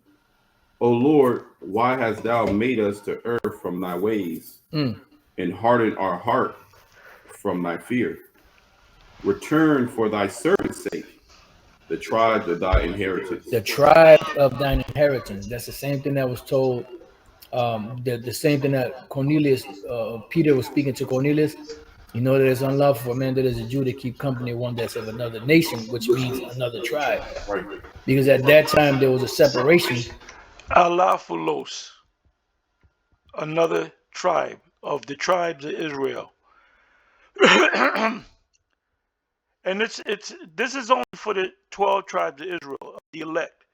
O Lord, why hast thou made us to err from thy ways, and hardened our heart from thy fear? Return for thy servant's sake, the tribes of thy inheritance. The tribe of thine inheritance. That's the same thing that was told. The same thing that Cornelius, Peter was speaking to Cornelius. You know that it's unlawful for a man that is a Jew to keep company one that's of another nation, which means another tribe. Right. Because at that time there was a separation. Alaphulos, another tribe of the tribes of Israel. And this is only for the 12 tribes of Israel, the elect.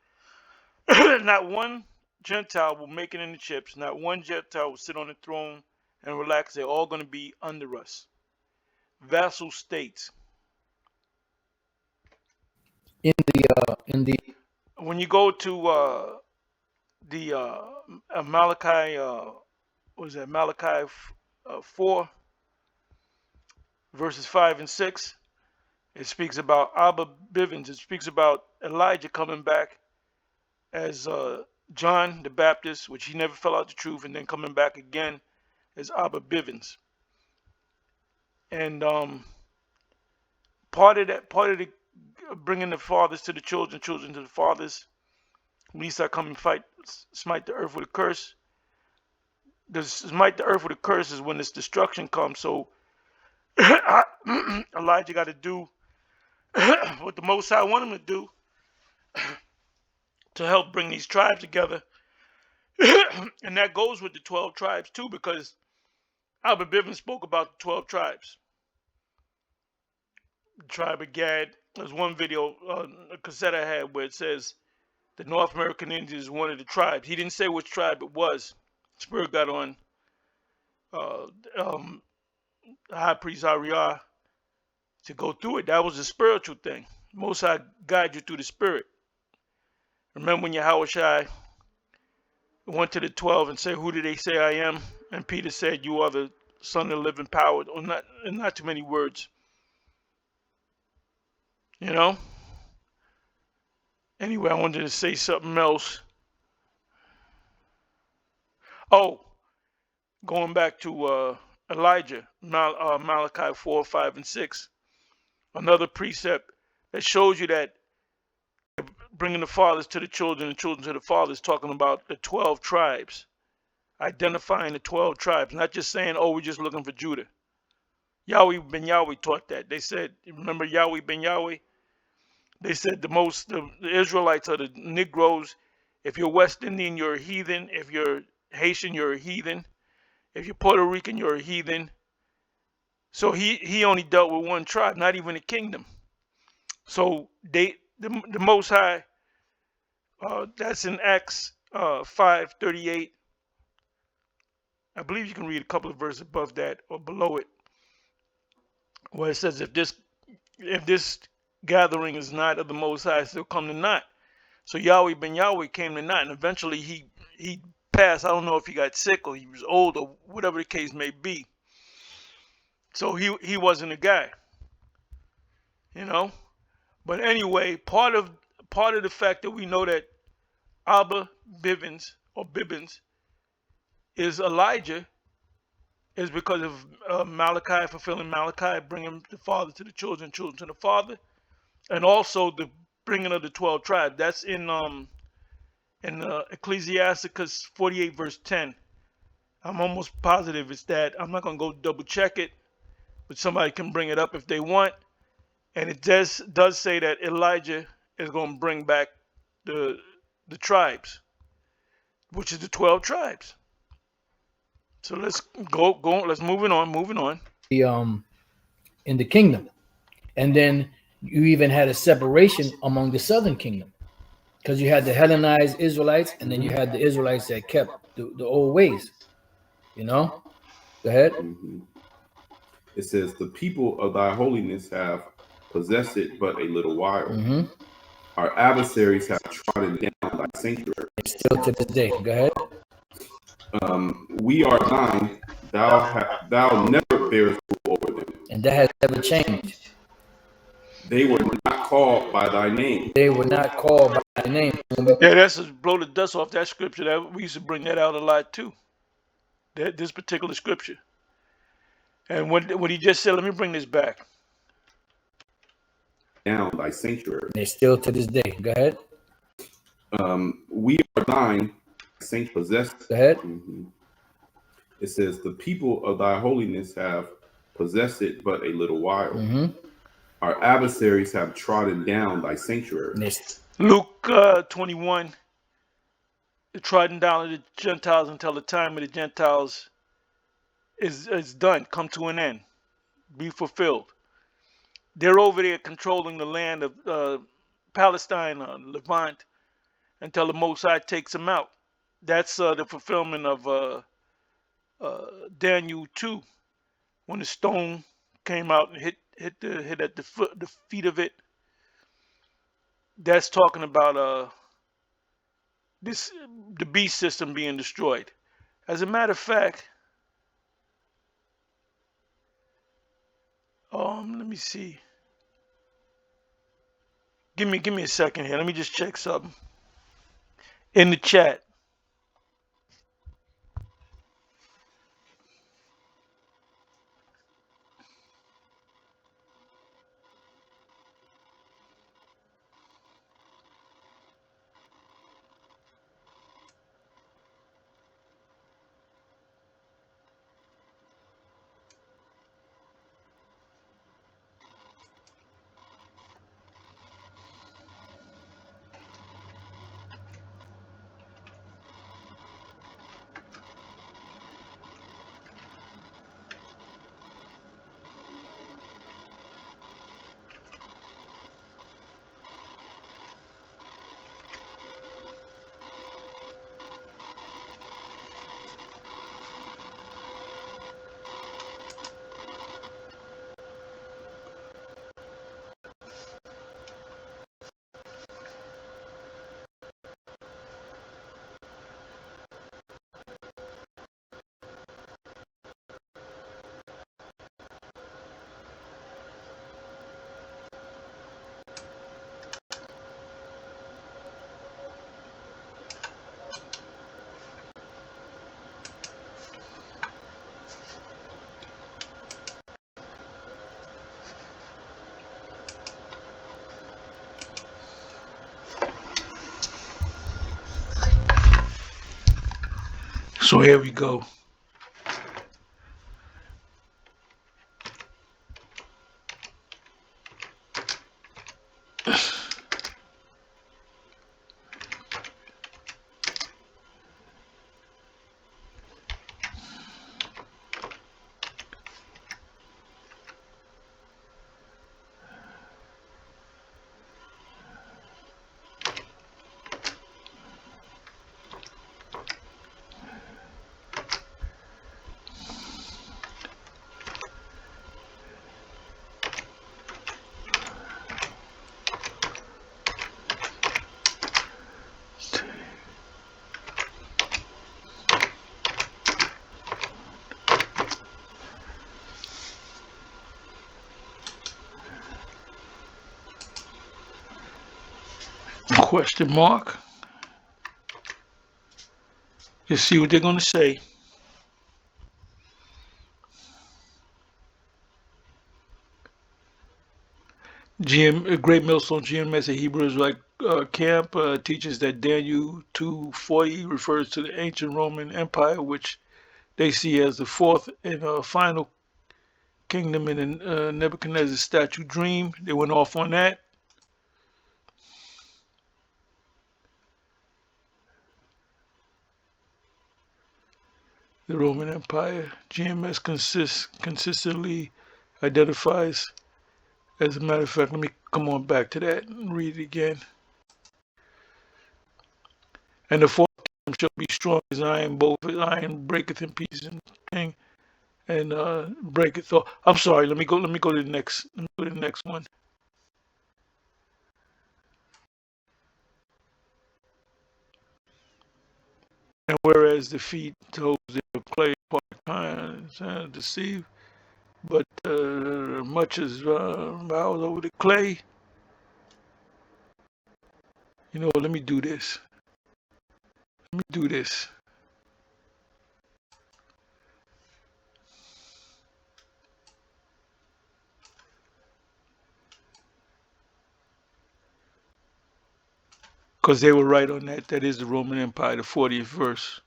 Not one Gentile will make it in the chips. Not one Gentile will sit on the throne and relax. They're all going to be under us. Vassal states. In the When you go to the Malachi, Malachi 4, verses 5 and 6, it speaks about Abba Bivens. It speaks about Elijah coming back as John the Baptist, which he never fell out the truth, and then coming back again as Abba Bivens. And part of the bringing the fathers to the children, children to the fathers. Lest I come and smite the earth with a curse. The smite the earth with a curse is when this destruction comes. So Elijah got to do what the Most High want him to do to help bring these tribes together. And that goes with the 12 tribes too, because Albert Bivens spoke about the 12 tribes. The tribe of Gad. There's one video, a cassette I had, where it says the North American Indians is one of the tribes. He didn't say which tribe it was. Spirit got on High Priest Ariah to go through it. That was a spiritual thing. Most High guide you through the spirit. Remember when Yahweh Shai went to the 12 and said, who do they say I am? And Peter said, you are the Son of the living power. Or not too many words. You know? Anyway, I wanted to say something else. Oh, going back to Elijah, Malachi 4, 5, and 6. Another precept that shows you that bringing the fathers to the children and children to the fathers, talking about the 12 tribes, identifying the 12 tribes, not just saying, oh, we're just looking for Judah. Yahweh ben Yahweh taught that. They said, remember Yahweh ben Yahweh? They said the Israelites are the Negroes. If you're West Indian, you're a heathen. If you're Haitian, you're a heathen. If you're Puerto Rican, you're a heathen. So he only dealt with one tribe, not even a kingdom. So the Most High, that's in Acts 5:38. I believe you can read a couple of verses above that or below it, where it says, if this gathering is not of the Most High, still come to naught. So Yahweh ben Yahweh came to naught, and eventually he passed. I don't know if he got sick or he was old or whatever the case may be. So he wasn't a guy, you know. But anyway, part of the fact that we know that Abba Bibbins is Elijah is because of Malachi, fulfilling Malachi, bringing the father to the children, children to the father, and also the bringing of the 12 tribes. That's in Ecclesiasticus 48 verse 10. I'm almost positive it's that. I'm not gonna go double check it, but somebody can bring it up if they want. And it does say that Elijah is going to bring back the tribes, which is the 12 tribes. So let's go. Let's moving on. In the kingdom, and then you even had a separation among the southern kingdom, because you had the Hellenized Israelites, and then you had the Israelites that kept the old ways. You know, go ahead. It says, "The people of thy holiness have possessed it but a little while. Our adversaries have trodden down thy sanctuary." Still to this day. Go ahead. We are thine. Thou never bearest rule over them. And that has never changed. They were not called by thy name. They were not called by thy name. Yeah, that's to blow the dust off that scripture. That we used to bring that out a lot too. This particular scripture. And what he just said, let me bring this back. Down thy sanctuary. They're still to this day. Go ahead. We are thine, saint possessed. Go ahead. It says, "The people of thy holiness have possessed it but a little while. Our adversaries have trodden down thy sanctuary." Luke 21, the trodden down of the Gentiles until the time of the Gentiles is done, come to an end, be fulfilled. They're over there controlling the land of Palestine, Levant, until the Most High takes them out. That's the fulfillment of Daniel 2, when the stone came out and hit at the feet of it. That's talking about the beast system being destroyed. As a matter of fact, let me see. Give me a second here. Let me just check something in the chat. So here we go. Question mark. Let's see what they're going to say. Great Millstone GMS at Hebrew Israelite Camp teaches that Daniel 2:40 refers to the ancient Roman Empire, which they see as the fourth and final kingdom in Nebuchadnezzar's statue dream. They went off on that. The Roman Empire. GMS consistently identifies, as a matter of fact, let me come on back to that and read it again. And the fourth kingdom shall be strong as iron, both as iron breaketh in pieces and breaketh off. I'm sorry, let me go to the next one. And whereas the feet toes of clay part kind deceive, but much as miles over the clay. You know, let me do this. Because they were right on that. That is the Roman Empire, the 40th verse.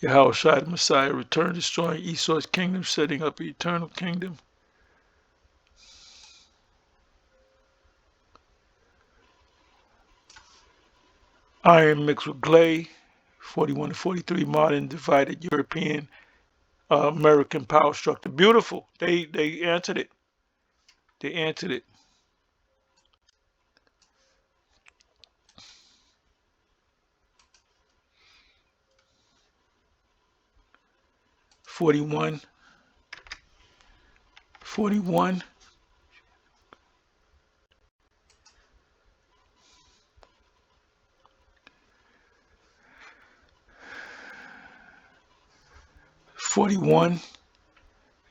Yahushua the Messiah returned, destroying Esau's kingdom, setting up an eternal kingdom. Iron mixed with clay, 41 to 43, modern divided European American power structure. Beautiful. They answered it. 41. 41.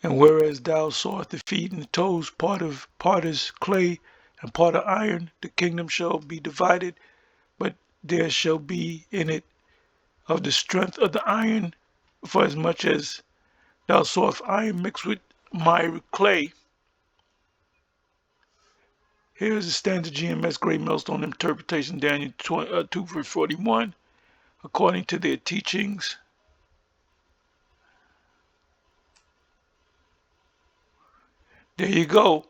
And whereas thou sawest the feet and the toes, part is clay and part of iron, the kingdom shall be divided, but there shall be in it of the strength of the iron, for as much as thou sawest iron mixed with miry clay. Here's the standard GMS Great Millstone interpretation, Daniel 2 verse 41, according to their teachings. There you go.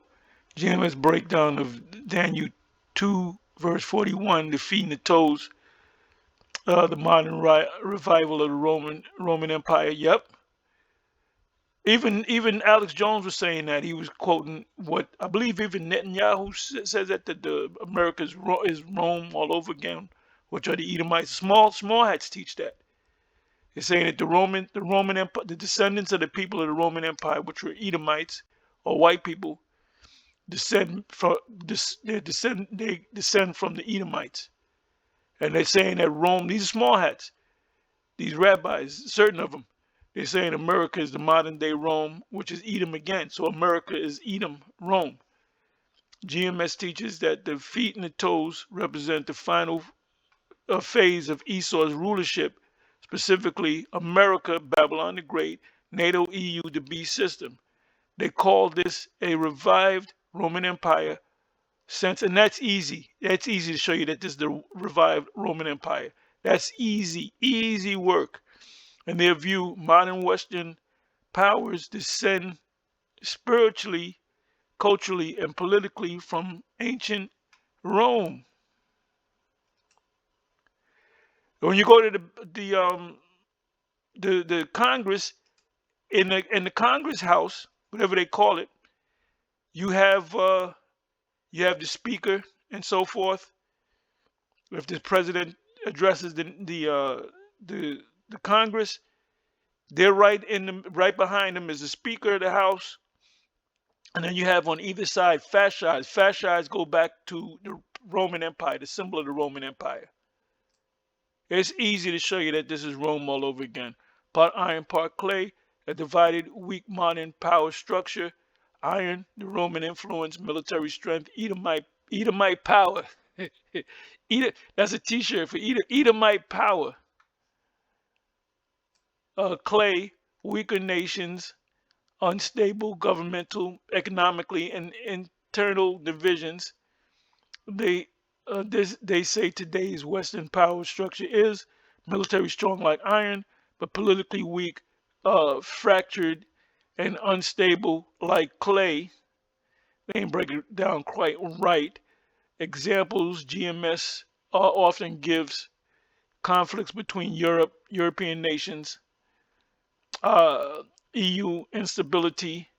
GMS breakdown of Daniel 2 verse 41, the feet and the toes, the modern revival of the Roman Empire. Yep. Even Alex Jones was saying that. He was quoting what I believe even Netanyahu says that the America is Rome all over again, which are the Edomites. Small hats teach that. They're saying that the Roman Empire, the descendants of the people of the Roman Empire, which were Edomites or white people, descend from they descend from the Edomites, and they're saying that Rome. These are small hats. These rabbis, certain of them, they're saying America is the modern day Rome, which is Edom again. So America is Edom, Rome. GMS teaches that the feet and the toes represent the final phase of Esau's rulership, specifically America, Babylon the Great, NATO, EU, the beast system. They call this a revived Roman Empire sense, and that's easy. That's easy to show you that this is the revived Roman Empire. That's easy work. In their view, modern Western powers descend spiritually, culturally, and politically from ancient Rome. When you go to the Congress, in the Congress House, whatever they call it, you have the Speaker and so forth. If the President addresses the Congress, they're right behind them is the Speaker of the House, and then you have on either side fascias. Fascias go back to the Roman Empire, the symbol of the Roman Empire. It's easy to show you that this is Rome all over again. Part iron, part clay, a divided, weak modern power structure. Iron, the Roman influence, military strength, Edomite power. That's a T-shirt for Edomite power. Clay, weaker nations, unstable governmental, economically, and internal divisions. They say today's Western power structure is military strong like iron, but politically weak, fractured, and unstable like clay. They ain't break it down quite right. Examples GMS often gives conflicts between European nations, uh, EU instability,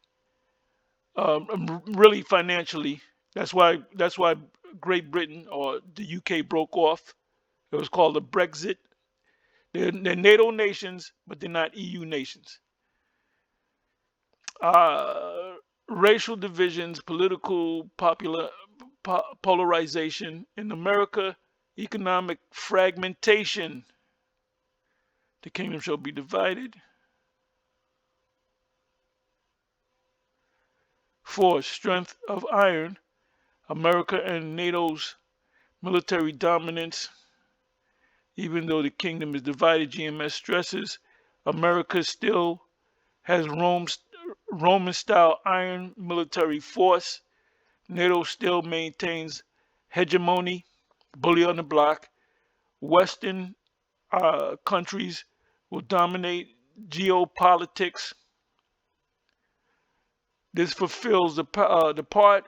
really financially. That's why Great Britain or the UK broke off. It was called the Brexit. They're NATO nations, but they're not EU nations. Uh, Racial divisions, political polarization in America, economic fragmentation. The kingdom shall be divided. 4. Strength of iron. America and NATO's military dominance. Even though the kingdom is divided, GMS stresses America still has Roman style iron military force. NATO still maintains hegemony, bully on the block. Western countries will dominate geopolitics. This fulfills the part.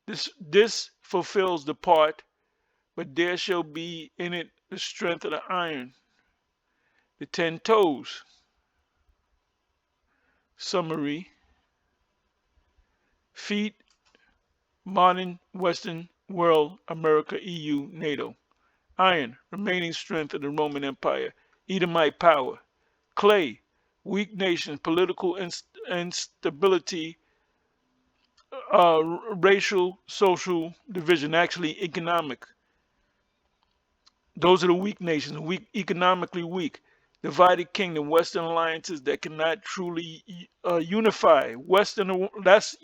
This fulfills the part, but there shall be in it the strength of the iron. The 10 toes. Summary. Feet, modern Western world, America, EU, NATO. Iron, remaining strength of the Roman Empire. Edomite power. Clay, weak nations, political instability, racial, social division, actually economic. Those are the weak nations, economically weak. Divided kingdom, Western alliances that cannot truly unify. That's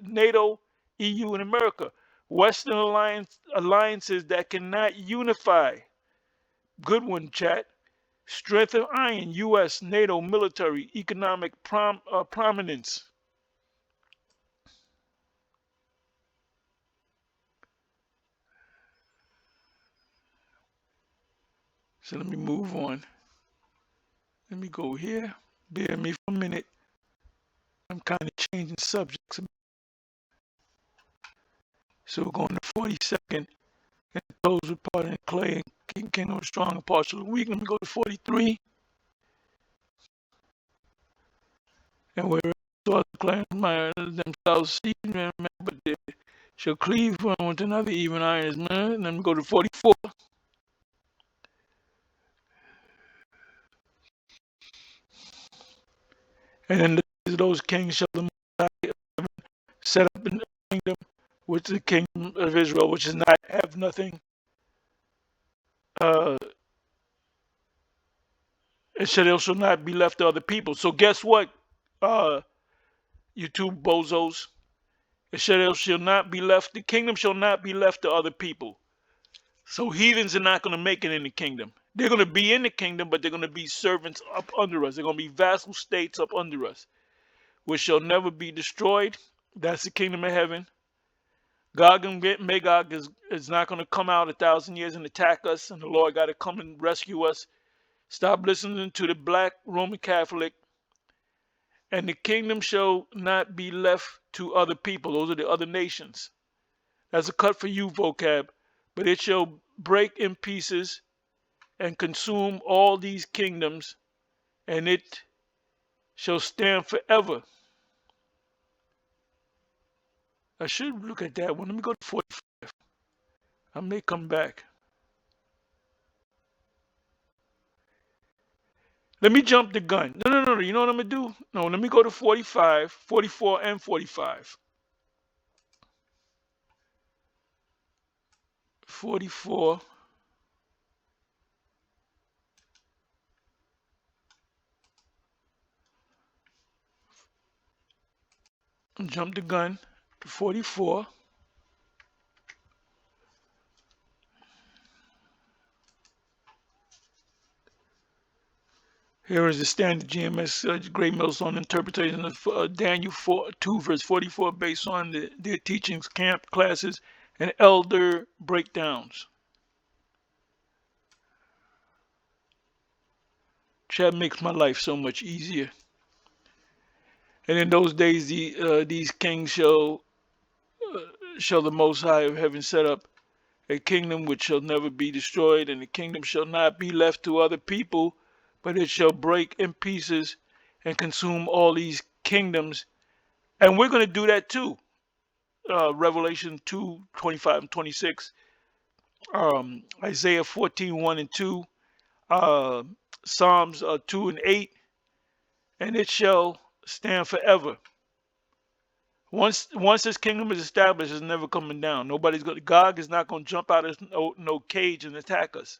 NATO, EU, and America. Western alliances that cannot unify. Good one, chat. Strength of iron, U.S., NATO, military, economic prominence. So let me move on. Let me go here. Bear me for a minute. I'm kind of changing subjects. So we're going to 42nd. And those who part in clay and kingdom strong and partial weak. Let me go to 43. And where saw the clay themselves see, but they shall cleave one with another, even iron is man. And then go to 44. And then those kings shall the set up in the kingdom, which is the kingdom of Israel, which is not have nothing. It shall not be left to other people. So guess what, you two bozos? It shall not be left. The kingdom shall not be left to other people. So heathens are not going to make it in the kingdom. They're going to be in the kingdom, but they're going to be servants up under us. They're going to be vassal states up under us, which shall never be destroyed. That's the kingdom of heaven. Gog and Magog is not going to come out 1,000 years and attack us, and the Lord got to come and rescue us. Stop listening to the black Roman Catholic. And the kingdom shall not be left to other people. Those are the other nations. That's a cut for you, vocab. But it shall break in pieces and consume all these kingdoms, and it shall stand forever. I should look at that one. Let me go to 45. I may come back. Let me jump the gun. No. You know what I'm going to do? No, let me go to 45, 44, and 45. 44. Jump the gun to 44. Here is the standard GMS Great Millstone interpretation of Daniel 2 verse 44 based on their teachings, camp classes, and elder breakdowns. Chat makes my life so much easier. And in those days, these kings shall the Most High of heaven set up a kingdom which shall never be destroyed, and the kingdom shall not be left to other people, but it shall break in pieces and consume all these kingdoms. And we're going to do that too. Revelation 2:25 and 26, Isaiah 14:1 and 2, uh, Psalms 2 and 8, and it shall stand forever. Once this kingdom is established, it's never coming down. Gog is not going to jump out of no cage and attack us.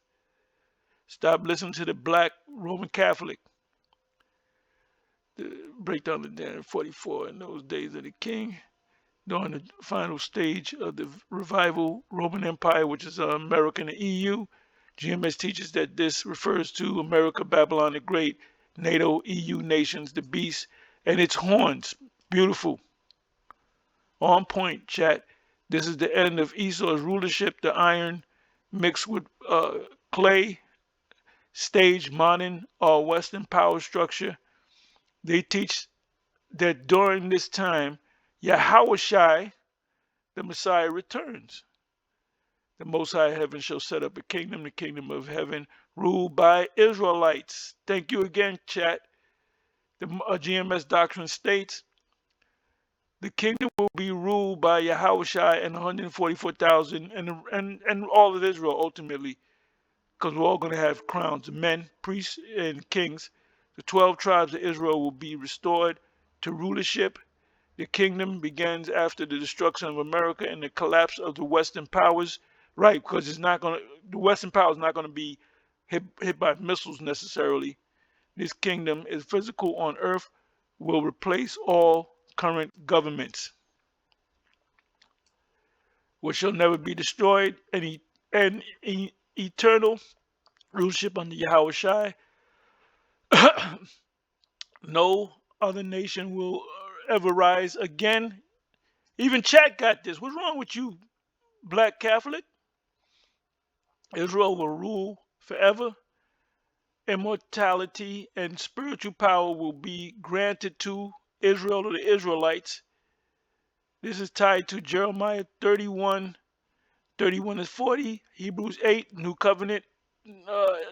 Stop listening to the black Roman Catholic. The breakdown of Daniel 44. In those days of the king, during the final stage of the revival Roman Empire, which is America and the EU, GMS teaches that this refers to America, Babylon the Great, NATO, EU nations, the beast, and its horns. Beautiful. On point, chat. This is the end of Esau's rulership, the iron mixed with clay, stage modern or Western power structure. They teach that during this time, Yahushai, the Messiah, returns. The Most High Heaven shall set up a kingdom, the kingdom of heaven, ruled by Israelites. Thank you again, chat. The GMS doctrine states, the kingdom will be ruled by Yahushai and 144,000 and all of Israel ultimately, because we're all going to have crowns of men, priests, and kings. The 12 tribes of Israel will be restored to rulership. The kingdom begins after the destruction of America and the collapse of the Western powers. Right, because the Western power is not going to be hit by missiles necessarily. This kingdom is physical on earth, will replace all current governments, which shall never be destroyed, and eternal rulership under Yahushai. No other nation will ever rise again. Even Chat got this. What's wrong with you, black Catholic? Israel will rule forever. Immortality and spiritual power will be granted to Israel or the Israelites. This is tied to Jeremiah 31 is 40, Hebrews 8, New Covenant,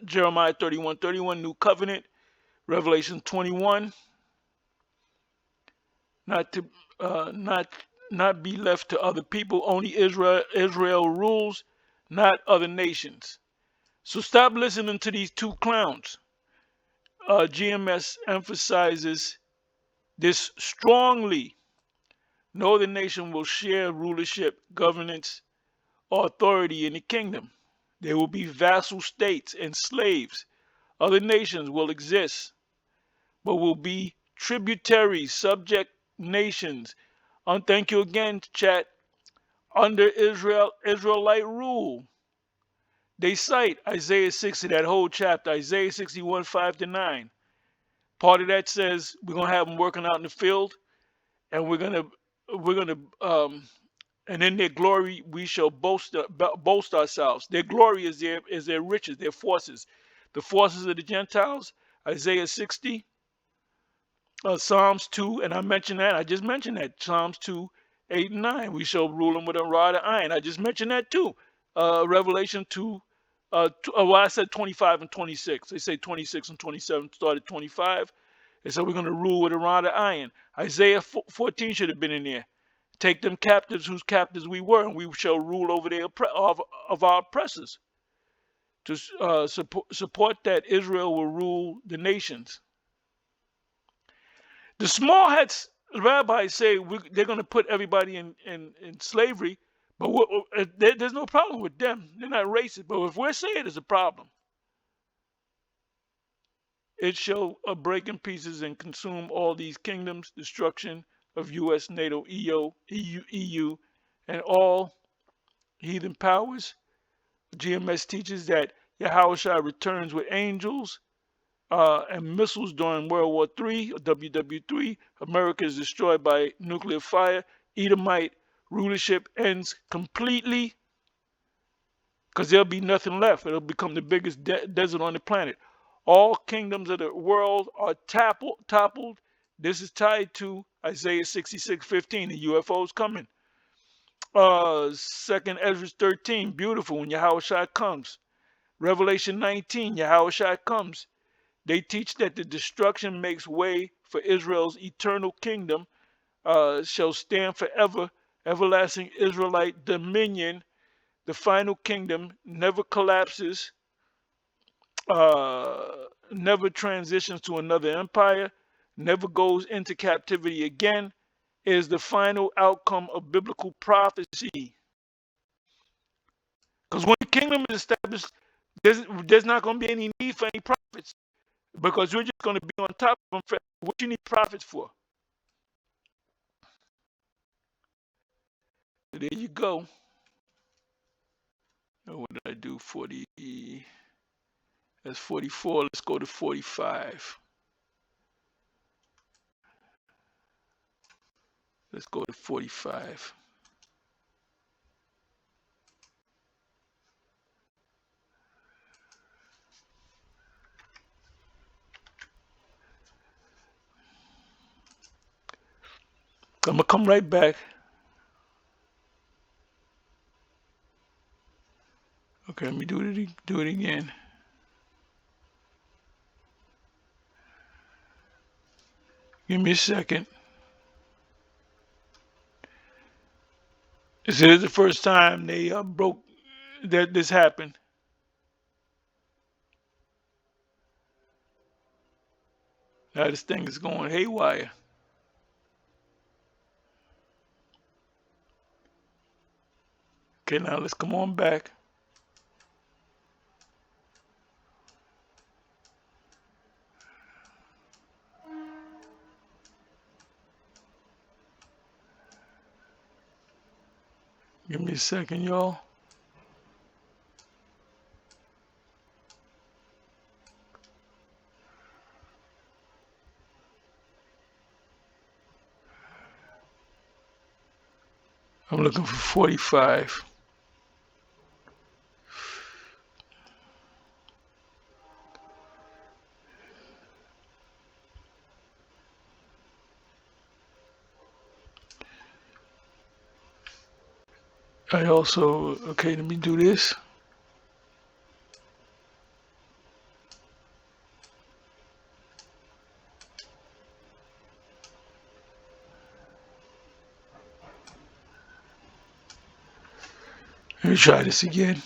Jeremiah 31, New Covenant, Revelation 21, not be left to other people. Only Israel rules, not other nations. So stop listening to these two clowns. GMS emphasizes this strongly. No other nation will share rulership, governance, or authority in the kingdom. There will be vassal states and slaves. Other nations will exist, but will be tributary, subject nations. Thank you again, chat. Under Israelite rule. They cite Isaiah 60, that whole chapter, Isaiah 61, 5-9. Part of that says we're gonna have them working out in the field, and we're gonna and in their glory we shall boast ourselves. Their glory is their riches, their forces, the forces of the Gentiles. Isaiah 60, Psalms 2, and I just mentioned that Psalms 2, 8 and 9. We shall rule them with a rod of iron. I just mentioned that too. Revelation 2. Well, I said 25 and 26. They say 26 and 27 started 25. And so we're going to rule with a rod of iron. Isaiah 14 should have been in there. Take them captives whose captives we were, and we shall rule over of our oppressors. To support that, Israel will rule the nations. The small hats rabbis say they're going to put everybody in slavery, but there's no problem with them. They're not racist. But if we're saying there's a problem, it shall break in pieces and consume all these kingdoms, destruction, of U.S., NATO, EU, and all heathen powers. GMS teaches that Yahushua returns with angels and missiles during World War III, or WW3. America is destroyed by nuclear fire. Edomite rulership ends completely because there'll be nothing left. It'll become the biggest desert on the planet. All kingdoms of the world are toppled. This is tied to Isaiah 66:15. The UFOs coming. Second Ezra 13, beautiful when Yahushua comes. Revelation 19, Yahushua comes. They teach that the destruction makes way for Israel's eternal kingdom, shall stand forever, everlasting Israelite dominion. The final kingdom never collapses, never transitions to another empire, never goes into captivity again, is the final outcome of biblical prophecy. Because when the kingdom is established, there's not going to be any need for any prophets because we're just going to be on top of them forever. What you need prophets for? There you go. What did I do? 40. That's 44. Let's go to 45. Let's go to 45. I'm going to come right back. Okay, let me do it again. Give me a second. This is the first time they broke that this happened. Now this thing is going haywire. Okay, now let's come on back. Give me a second, y'all. I'm looking for 45. I also, okay, let me do this. Let me try this again.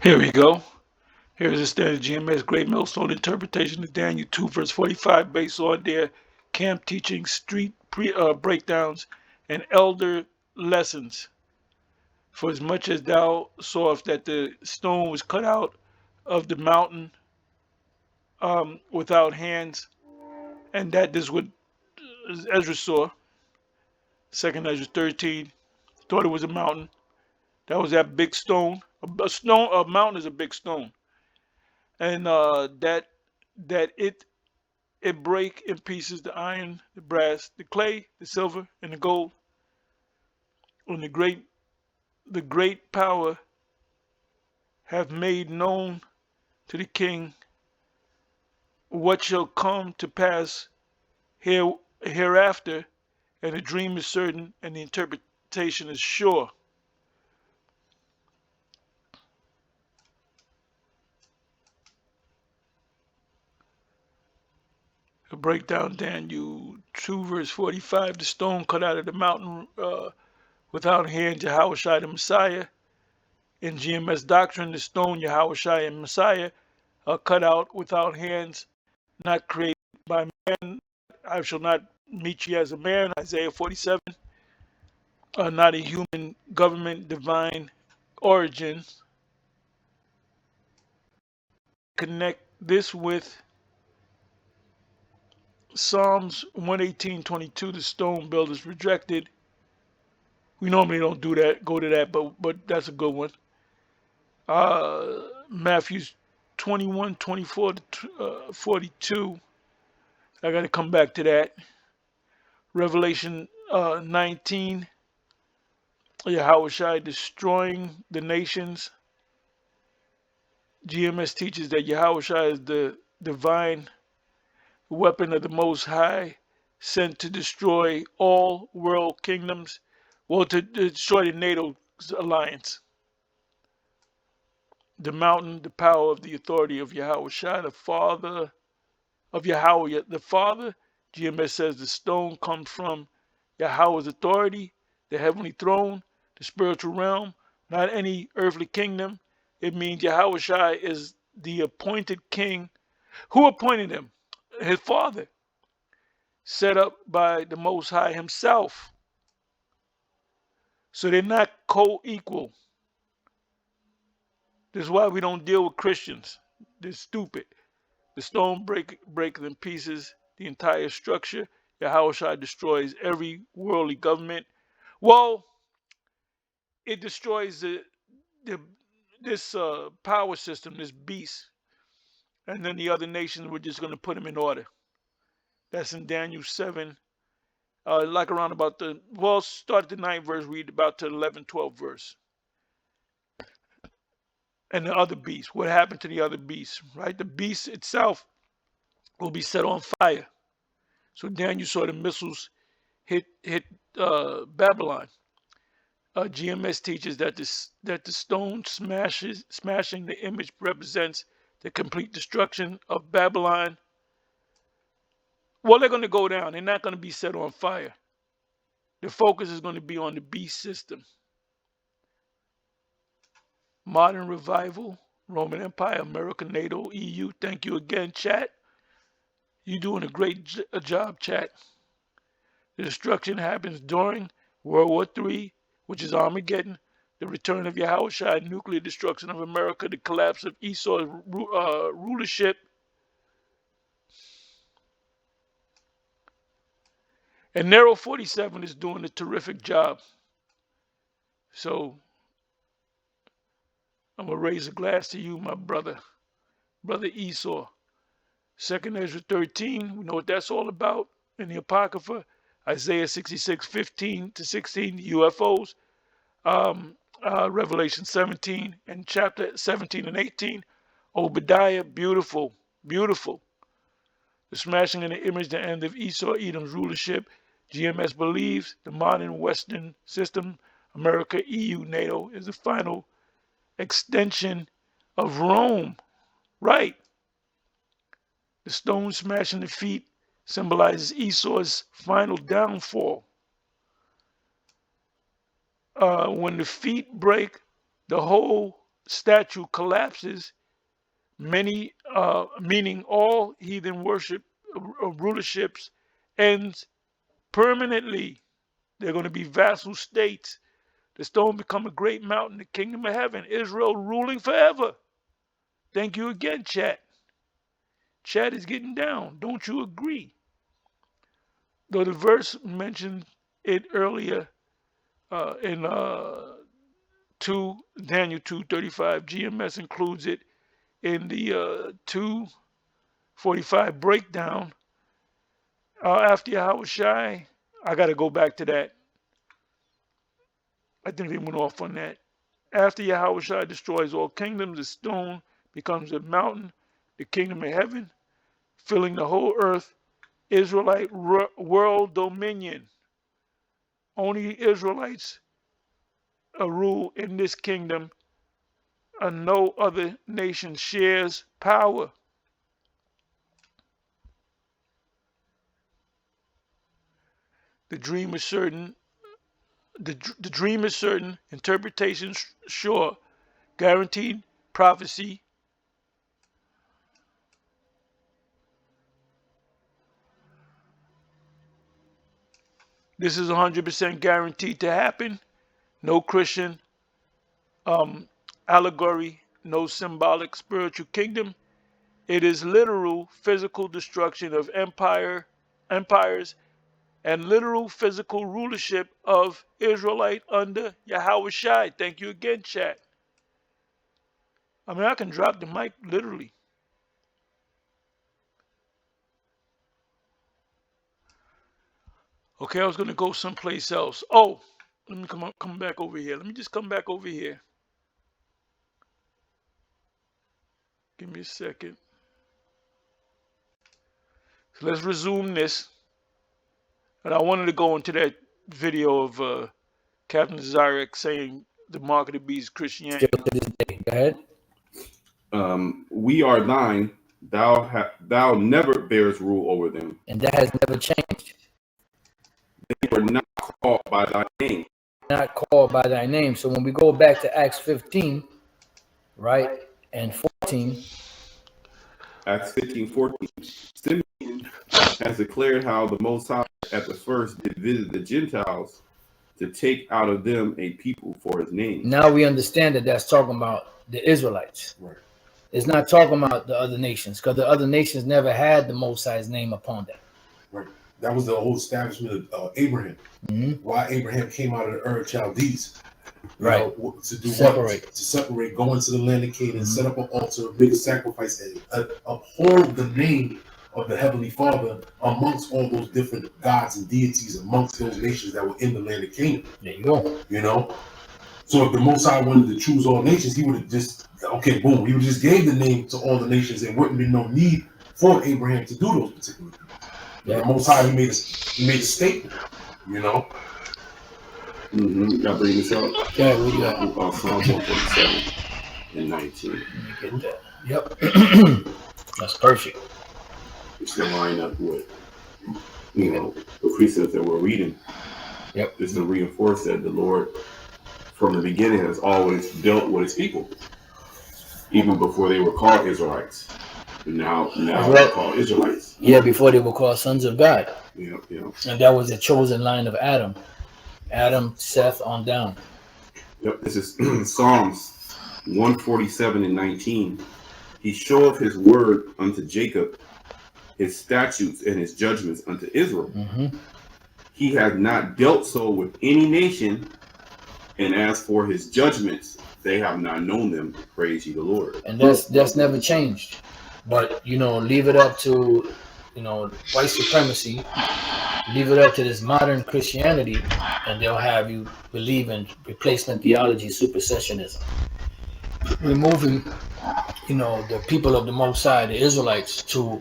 Here we go. Here is a standard GMS Great Millstone interpretation of Daniel 2 verse 45 based on their camp teaching, street breakdowns, and elder lessons. For as much as thou sawest that the stone was cut out of the mountain without hands, and that is what Ezra saw, second Ezra 13, thought it was a mountain. That was that big stone. A mountain is a big stone. And that it break in pieces the iron, the brass, the clay, the silver, and the gold. And the great power have made known to the king what shall come to pass hereafter, and the dream is certain and the interpretation is sure. To break down Daniel 2 verse 45, the stone cut out of the mountain without hand, Jehoshua the Messiah, In GMS doctrine, the stone, Yahushua and Messiah, are cut out without hands, not created by man. I shall not meet you as a man, Isaiah 47. Not a human government, divine origin. Connect this with Psalms 118:22. The stone builders rejected. We normally don't do that, go to that, but that's a good one. Matthew 21:24 to 42. I got to come back to that. Revelation 19. Yahushua destroying the nations. GMS teaches that Yahushua is the divine weapon of the Most High, sent to destroy all world kingdoms, well, to destroy the NATO alliance. The mountain, the power of the authority of Yahushua, the Father of Yahweh, the Father. GMS says the stone comes from Yahweh's authority, the heavenly throne, the spiritual realm, not any earthly kingdom. It means Yahushua is the appointed king. Who appointed him? His Father, set up by the Most High himself. So they're not co-equal. This is why we don't deal with Christians. They're stupid. The stone breaks in pieces the entire structure. Yahushua destroys every worldly government. Well, it destroys the this power system, this beast, and then the other nations were just going to put them in order. That's in Daniel 7, like around about start at the 9th verse, read about to 11, 12 verse. And the other beast, what happened to the other beast, right? The beast itself will be set on fire. So Daniel saw the missiles hit Babylon. GMS teaches that the stone smashing the image represents the complete destruction of Babylon. Well, they're going to go down. They're not going to be set on fire. The focus is going to be on the beast system. Modern revival, Roman Empire, America, NATO, EU. Thank you again, chat. You're doing a great job, chat. The destruction happens during World War III, which is Armageddon, the return of Yahushua, nuclear destruction of America, the collapse of Esau's rulership. And Nero 47 is doing a terrific job. So I'm going to raise a glass to you, my brother, Brother Esau. 2nd Ezra 13, we know what that's all about in the Apocrypha. Isaiah 66, 15 to 16, UFOs. Revelation 17 and chapter 17 and 18. Obadiah, beautiful, beautiful. The smashing of the image, the end of Esau, Edom's rulership. GMS believes the modern Western system, America, EU, NATO, is the final extension of Rome. Right. The stone smashing the feet symbolizes Esau's final downfall. When the feet break, the whole statue collapses, meaning all heathen worship rulerships ends permanently. They're going to be vassal states. The stone become a great mountain, the kingdom of heaven, Israel ruling forever. Thank you again, chat. Chat is getting down. Don't you agree? Though the verse mentioned it earlier in Daniel 2:35, GMS includes it in the 2:45 breakdown. After Yahushua, I got to go back to that. I think they went off on that. After Yahushua destroys all kingdoms, the stone becomes a mountain, the kingdom of heaven, filling the whole earth, Israelite world dominion. Only Israelites rule in this kingdom, and no other nation shares power. The dream is certain. The dream is certain. Interpretation sure. Guaranteed prophecy. This is 100% guaranteed to happen. No Christian allegory, no symbolic spiritual kingdom. It is literal physical destruction of empires, and literal physical rulership of Israelite under Yahweh Shai. Thank you again, chat. I mean, I can drop the mic literally. Okay, I was gonna go someplace else. Oh, let me come back over here. Let me just come back over here. Give me a second. So let's resume this. And I wanted to go into that video of Captain Zarek saying the mark of the beast Christianity. Still to this day. Go ahead. We are thine. Thou never bears rule over them. And that has never changed. They were not called by thy name. Not called by thy name. So when we go back to Acts 15, right, and 14. Acts 15:14. Simeon has declared how the Most High at the first did visit the Gentiles to take out of them a people for his name. Now we understand that that's talking about the Israelites. Right. It's not talking about the other nations, because the other nations never had the Most High's name upon them. Right. That was the whole establishment of Abraham. Mm-hmm. Why Abraham came out of the Ur Chaldees. Right. To do Separate. what? To separate, go into the land of Canaan, set up an altar, make a sacrifice, and uphold the name of the Heavenly Father amongst all those different gods and deities amongst those nations that were in the land of Canaan. There you go. You know? So if the Most High wanted to choose all nations, he would have just, okay, boom, he would just gave the name to all the nations and wouldn't be no need for Abraham to do those particular things. Yeah. The Most High, he made a statement, you know? Mm-hmm. Y'all bring this up? Yeah, we got Psalm 147 and 19. Let me get that. Yep. That's perfect. It's to line up with, the precepts that we're reading. Yep. Just to reinforce that the Lord, from the beginning, has always dealt with his people, even before they were called Israelites. And now they're called Israelites. Yeah, before they were called sons of God. Yeah. And that was the chosen line of Adam. Adam, Seth, on down. Yep, this is Psalms 147 and 19. He showeth his word unto Jacob, his statutes and his judgments unto Israel. Mm-hmm. He has not dealt so with any nation, and as for his judgments, they have not known them. Praise ye the Lord. And that's never changed. But leave it up to white supremacy. Leave it up to this modern Christianity, and they'll have you believe in replacement theology, supersessionism, removing, the people of the Most High, the Israelites, to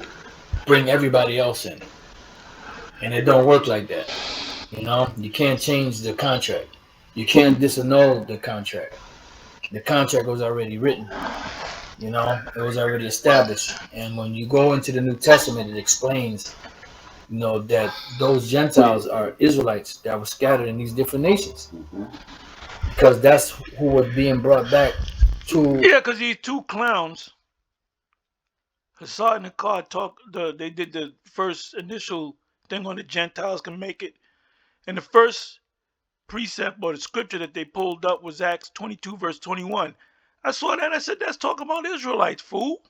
bring everybody else in. And it don't work like that. You can't change the contract. You can't disannul the contract. The contract was already written. It was already established. And when you go into the New Testament, it explains that those Gentiles are Israelites that were scattered in these different nations, because that's who was being brought back to. Yeah, because these two clowns, Hassad and Akkad, they did the first initial thing on the Gentiles can make it, and the first precept or the scripture that they pulled up was Acts 22 verse 21. I saw that and I said, that's talking about Israelites, fool.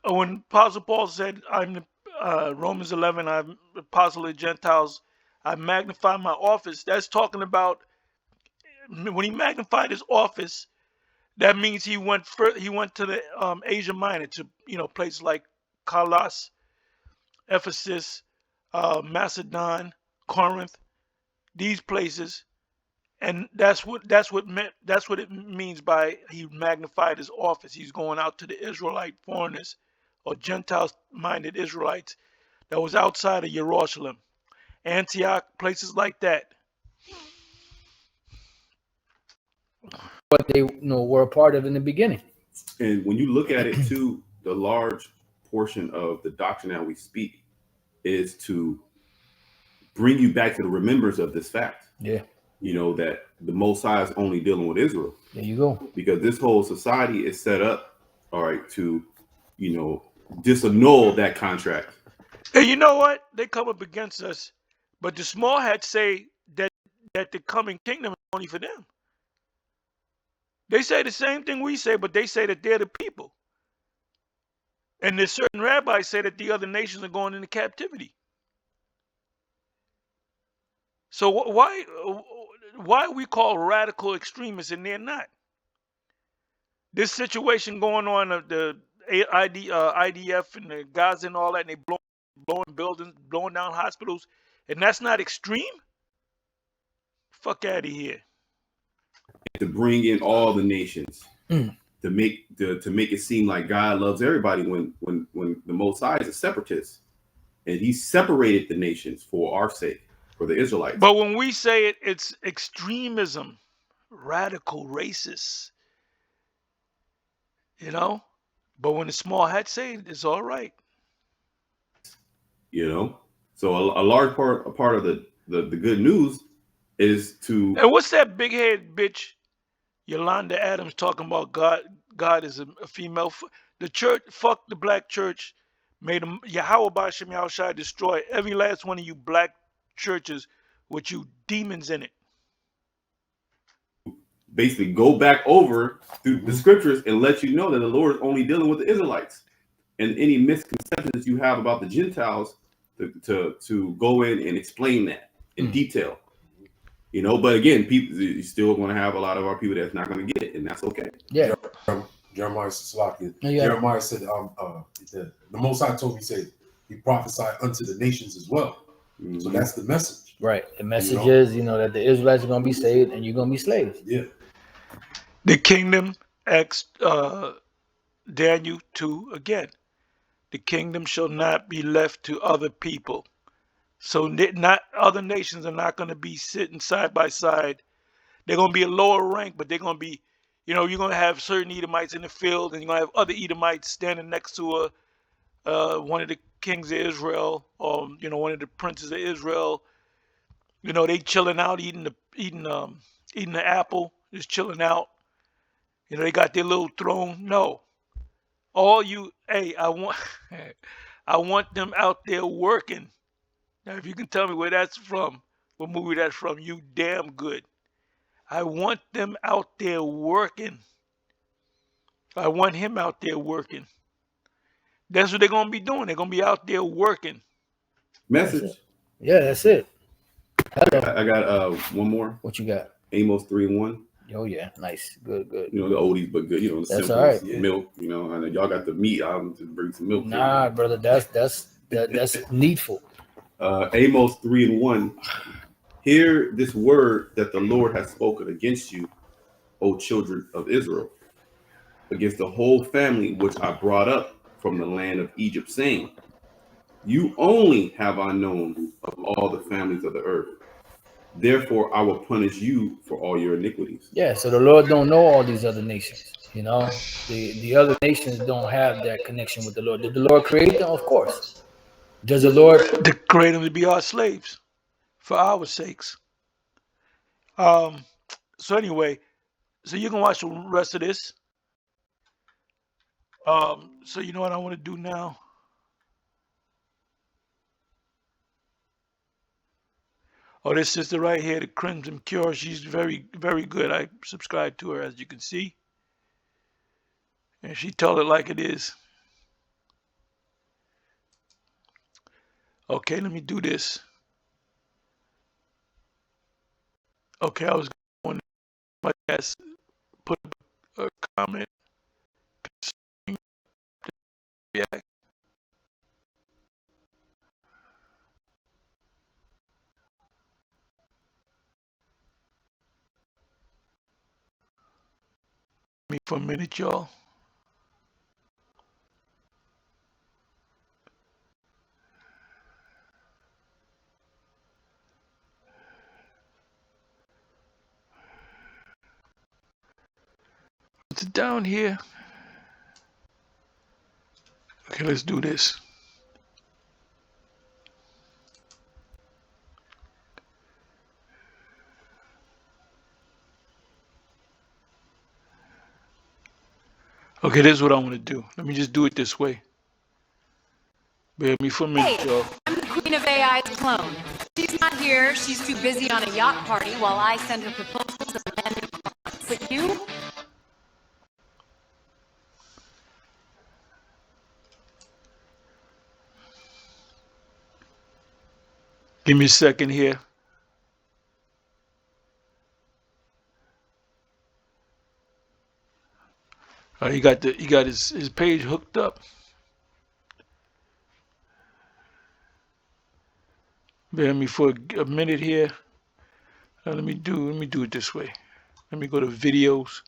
When Apostle Paul said, I'm the Romans 11, I'm apostle of Gentiles, I magnify my office. That's talking about when he magnified his office. That means he went to the Asia Minor, to places like Colossus, Ephesus, Macedon, Corinth, these places, and that's what it means by he magnified his office. He's going out to the Israelite foreigners or Gentiles-minded Israelites that was outside of Jerusalem, Antioch, places like that. What they were a part of in the beginning. And when you look at it too, the large portion of the doctrine that we speak is to bring you back to the remembrance of this fact. Yeah. That the Most High is only dealing with Israel. There you go. Because this whole society is set up, all right, to, disannul that contract. And you know what? They come up against us, but the small hats say that the coming kingdom is only for them. They say the same thing we say, but they say that they're the people. And there's certain rabbis say that the other nations are going into captivity. So why we call radical extremists and they're not? This situation going on of the IDF and the Gaza and all that, and they blowing buildings, blowing down hospitals, and that's not extreme? Fuck out of here. To bring in all the nations, to make it seem like God loves everybody when the Most High is a separatist, and He separated the nations for our sake, for the Israelites. But when we say it, it's extremism, radical, racist, But when the small hats say it, it's all right. So a large part of the good news is to. And what's that big head bitch Yolanda Adams talking about? God is a female. The church, fuck the black church, made them Yahweh Bashem Yahushai destroy every last one of you black churches with you demons in it. Basically go back over through the scriptures and let you know that the Lord is only dealing with the Israelites, and any misconceptions you have about the Gentiles to go in and explain that in detail. But again, people, you're still going to have a lot of our people that's not going to get it, and that's okay. Yeah. Jeremiah said, the Most High told me, said He prophesied unto the nations as well. Mm-hmm. So that's the message. Right. The message is, that the Israelites are going to be saved and you're going to be slaves. Yeah. The kingdom, Daniel 2 again. The kingdom shall not be left to other people. So not other nations are not going to be sitting side by side. They're going to be a lower rank, but they're going to be, you're going to have certain Edomites in the field, and you're going to have other Edomites standing next to one of the kings of Israel, or one of the princes of Israel. They chilling out, eating the apple, just chilling out. They got their little throne. No, I want them out there working. Now, if you can tell me where that's from, what movie that's from, you damn good. I want them out there working. I want him out there working. That's what they're going to be doing. They're going to be out there working. Message. Yeah, that's it. I got one more. What you got? Amos 3:1. Oh yeah, nice, good. The oldies but good. The that's simple all right. Milk. I know y'all got the meat. I'm just bring some milk. Nah, brother, that's needful. Amos 3:1. Hear this word that the Lord has spoken against you, O children of Israel, against the whole family which I brought up from the land of Egypt, saying, you only have I known of all the families of the earth. Therefore, I will punish you for all your iniquities. Yeah, so the Lord don't know all these other nations. The other nations don't have that connection with the Lord. Did the Lord create them? Of course. Does the Lord create them to be our slaves for our sakes? So anyway, so you can watch the rest of this. So you know what I want to do now? Oh, this sister right here, the Crimson Cure, she's very, very good. I subscribe to her, as you can see. And she told it like it is. Okay, let me do this. Okay, I was going to put a comment. Yeah. Me for a minute, y'all. It's down here. Okay, let's do this. Okay, this is what I want to do. Let me just do it this way. Bear with me for a minute, Hey, y'all. I'm the queen of AI's clone. She's not here. She's too busy on a yacht party while I send her proposals and land new clients. But you? Give me a second here. He got his page hooked up. Bear with me for a minute here. Let me do it this way. Let me go to videos.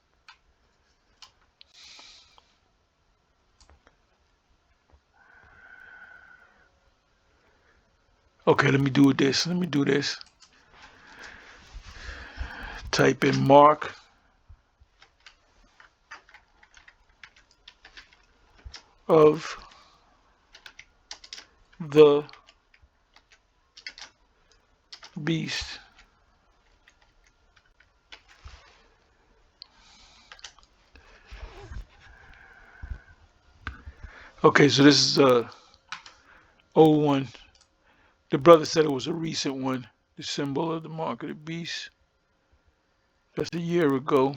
Okay, let me do this. Let me do this. Type in Mark of the Beast. Okay, so this is old one. The brother said it was a recent one. The symbol of the mark of the beast. That's a year ago.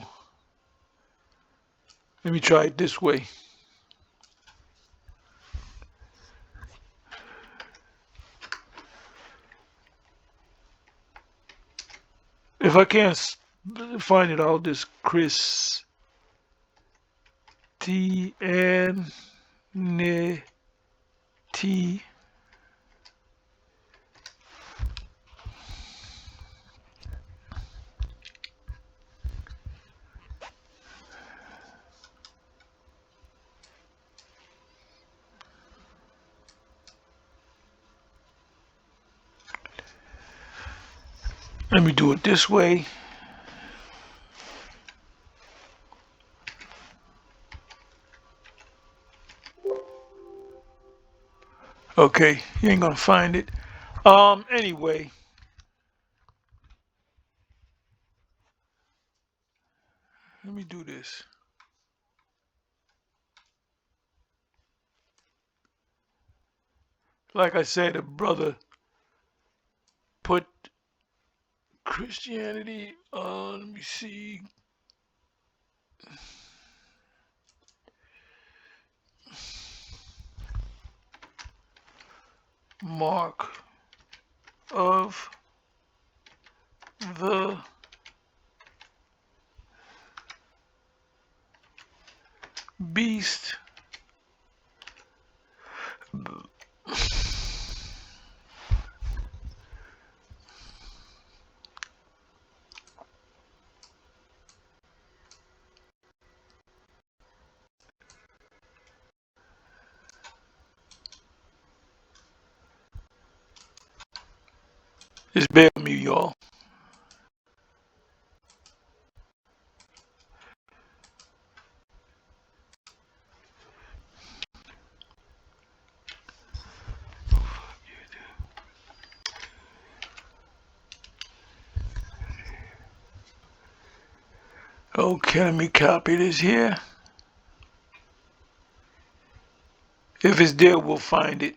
Let me try it this way. If I can't find it, I'll just Chris T N N T. Let me do it this way. Okay, you ain't gonna find it. Anyway, let me do this. Like I said, a brother put Christianity, let me see. Mark of the Beast. Just bear with me, y'all. Okay, let me copy this here. If it's there, we'll find it.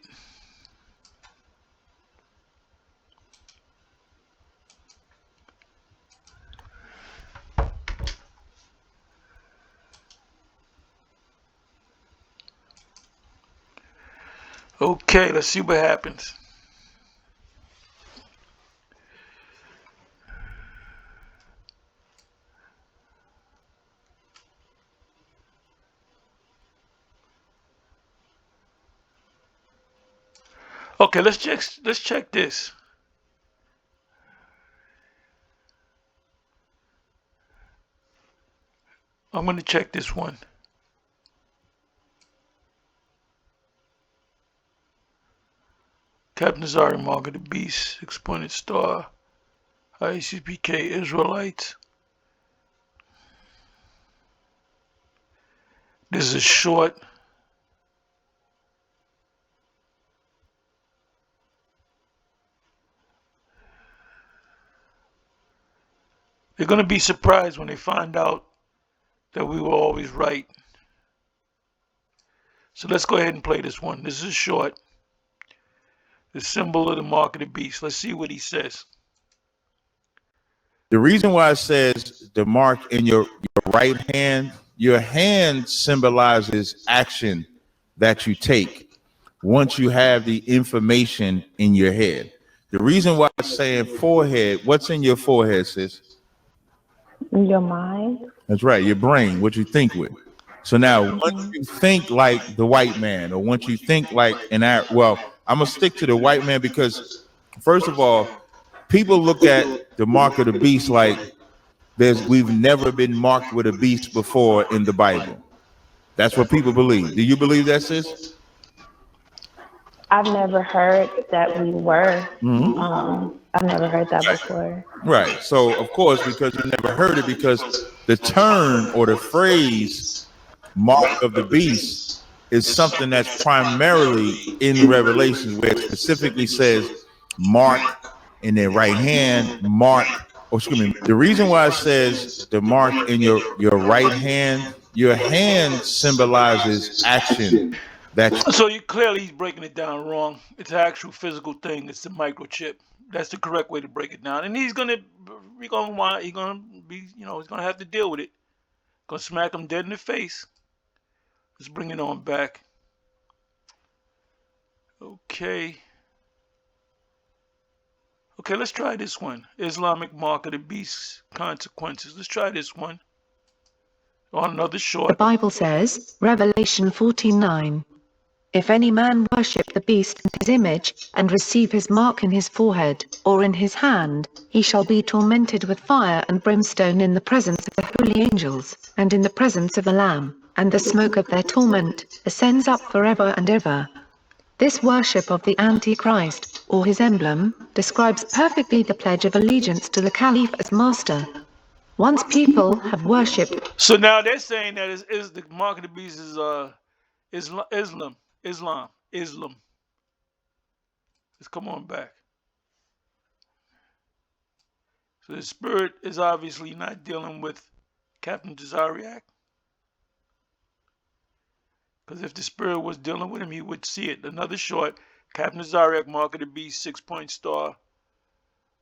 Okay, let's see what happens. Okay, let's check this. I'm gonna check this one. Captain Zari, Mark of the Beast, Six-Pointed Star, ICPK, Israelites. This is short. They're gonna be surprised when they find out that we were always right. So let's go ahead and play this one. This is short. The symbol of the mark of the beast. Let's see what he says. The reason why it says the mark in your right hand, your hand symbolizes action that you take once you have the information in your head. The reason why it's saying forehead, what's in your forehead, sis? Your mind. That's right, your brain, what you think with. So now, once you think like the white man, or once you think like an Arab, well, I'm gonna stick to the white man because, first of all, people look at the mark of the beast like we've never been marked with a beast before in the Bible. That's what people believe. Do you believe that, sis? I've never heard that we were. I've never heard that before. Right. So, of course, because you never heard it, because the term or the phrase mark of the beast is something that's primarily in Revelation, where it specifically says mark in their right hand, mark. Oh, excuse me. The reason why it says the mark in your right hand, your hand symbolizes action. So you clearly he's breaking it down wrong. It's an actual physical thing. It's the microchip. That's the correct way to break it down. And he's gonna be he's gonna have to deal with it. Gonna smack him dead in the face. Let's bring it on back. Okay. Okay, let's try this one. Islamic mark of the beast's consequences. Let's try this one. On another short. The Bible says, Revelation 14:9. If any man worship the beast and his image, and receive his mark in his forehead, or in his hand, he shall be tormented with fire and brimstone in the presence of the holy angels, and in the presence of the Lamb, and the smoke of their torment ascends up forever and ever. This worship of the Antichrist, or his emblem, describes perfectly the pledge of allegiance to the Caliph as master. Once people have worshipped. So now they're saying that is the mark of the beast is Islam. Let's come on back. So the spirit is obviously not dealing with Captain Jazariak. Because if the spirit was dealing with him, he would see it. Another short, Captain Jazariak, mark of the beast, 6-point star,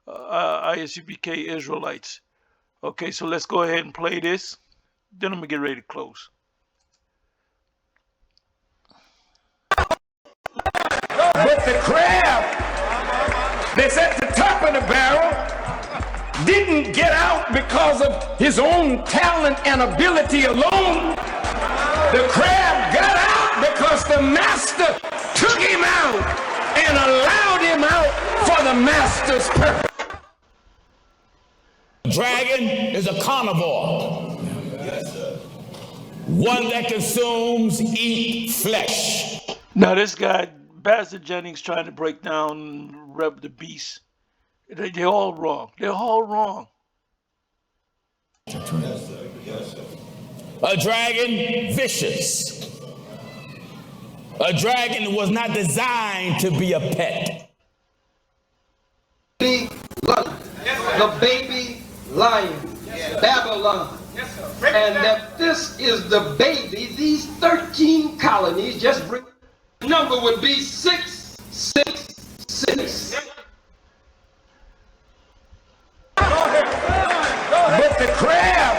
ISUPK Israelites. Okay, so let's go ahead and play this. Then I'm going to get ready to close. But the crab that's at the top of the barrel didn't get out because of his own talent and ability alone. The crab got out because the master took him out and allowed him out for the master's purpose. Dragon is a carnivore. One that consumes, eat flesh. Now this guy, Pastor Jennings, trying to break down the beast. They're all wrong. They're all wrong. A dragon, vicious. A dragon was not designed to be a pet. The baby lion, Babylon. And that this is the baby, these 13 colonies just bring. The number would be 666. But the crab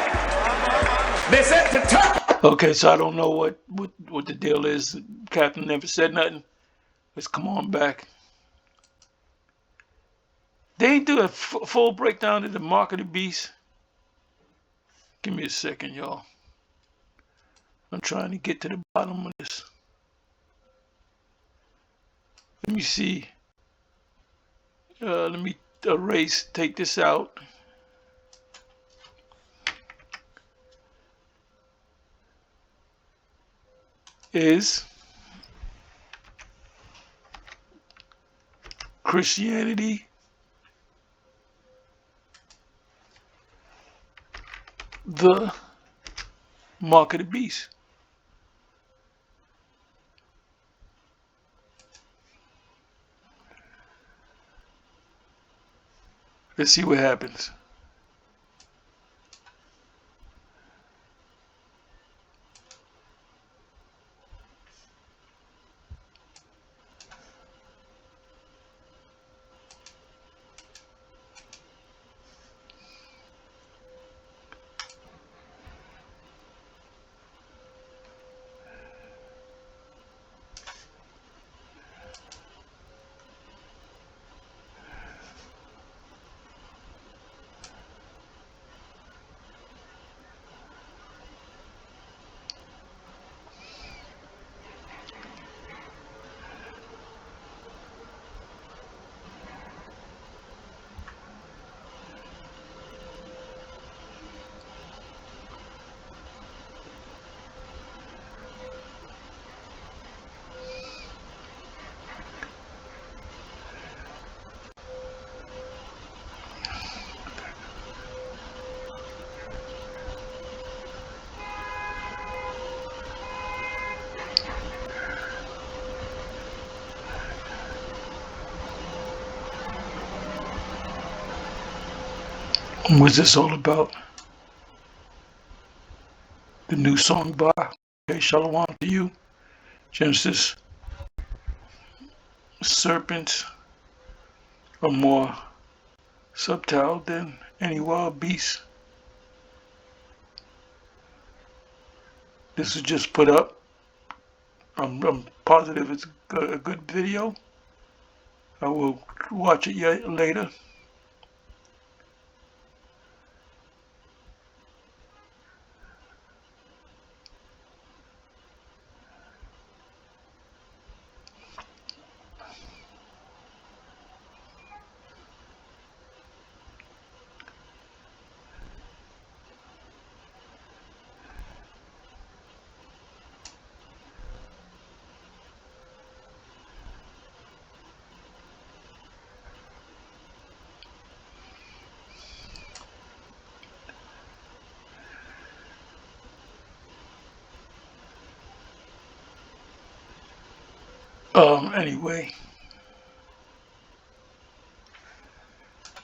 that's at the top. Okay, so I don't know what the deal is. Captain never said nothing. Let's come on back. They ain't do a full breakdown of the mark of the beast. Give me a second, y'all. I'm trying to get to the bottom of this. Let me see. Let me take this out. Is Christianity the mark of the beast? Let's see what happens. What's this all about? The new song by Shalom to you. Genesis, serpents are more subtle than any wild beast. This is just put up. I'm positive it's a good video. I will watch it yet later.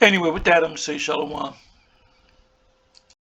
Anyway, with that, I'm gonna say shalom.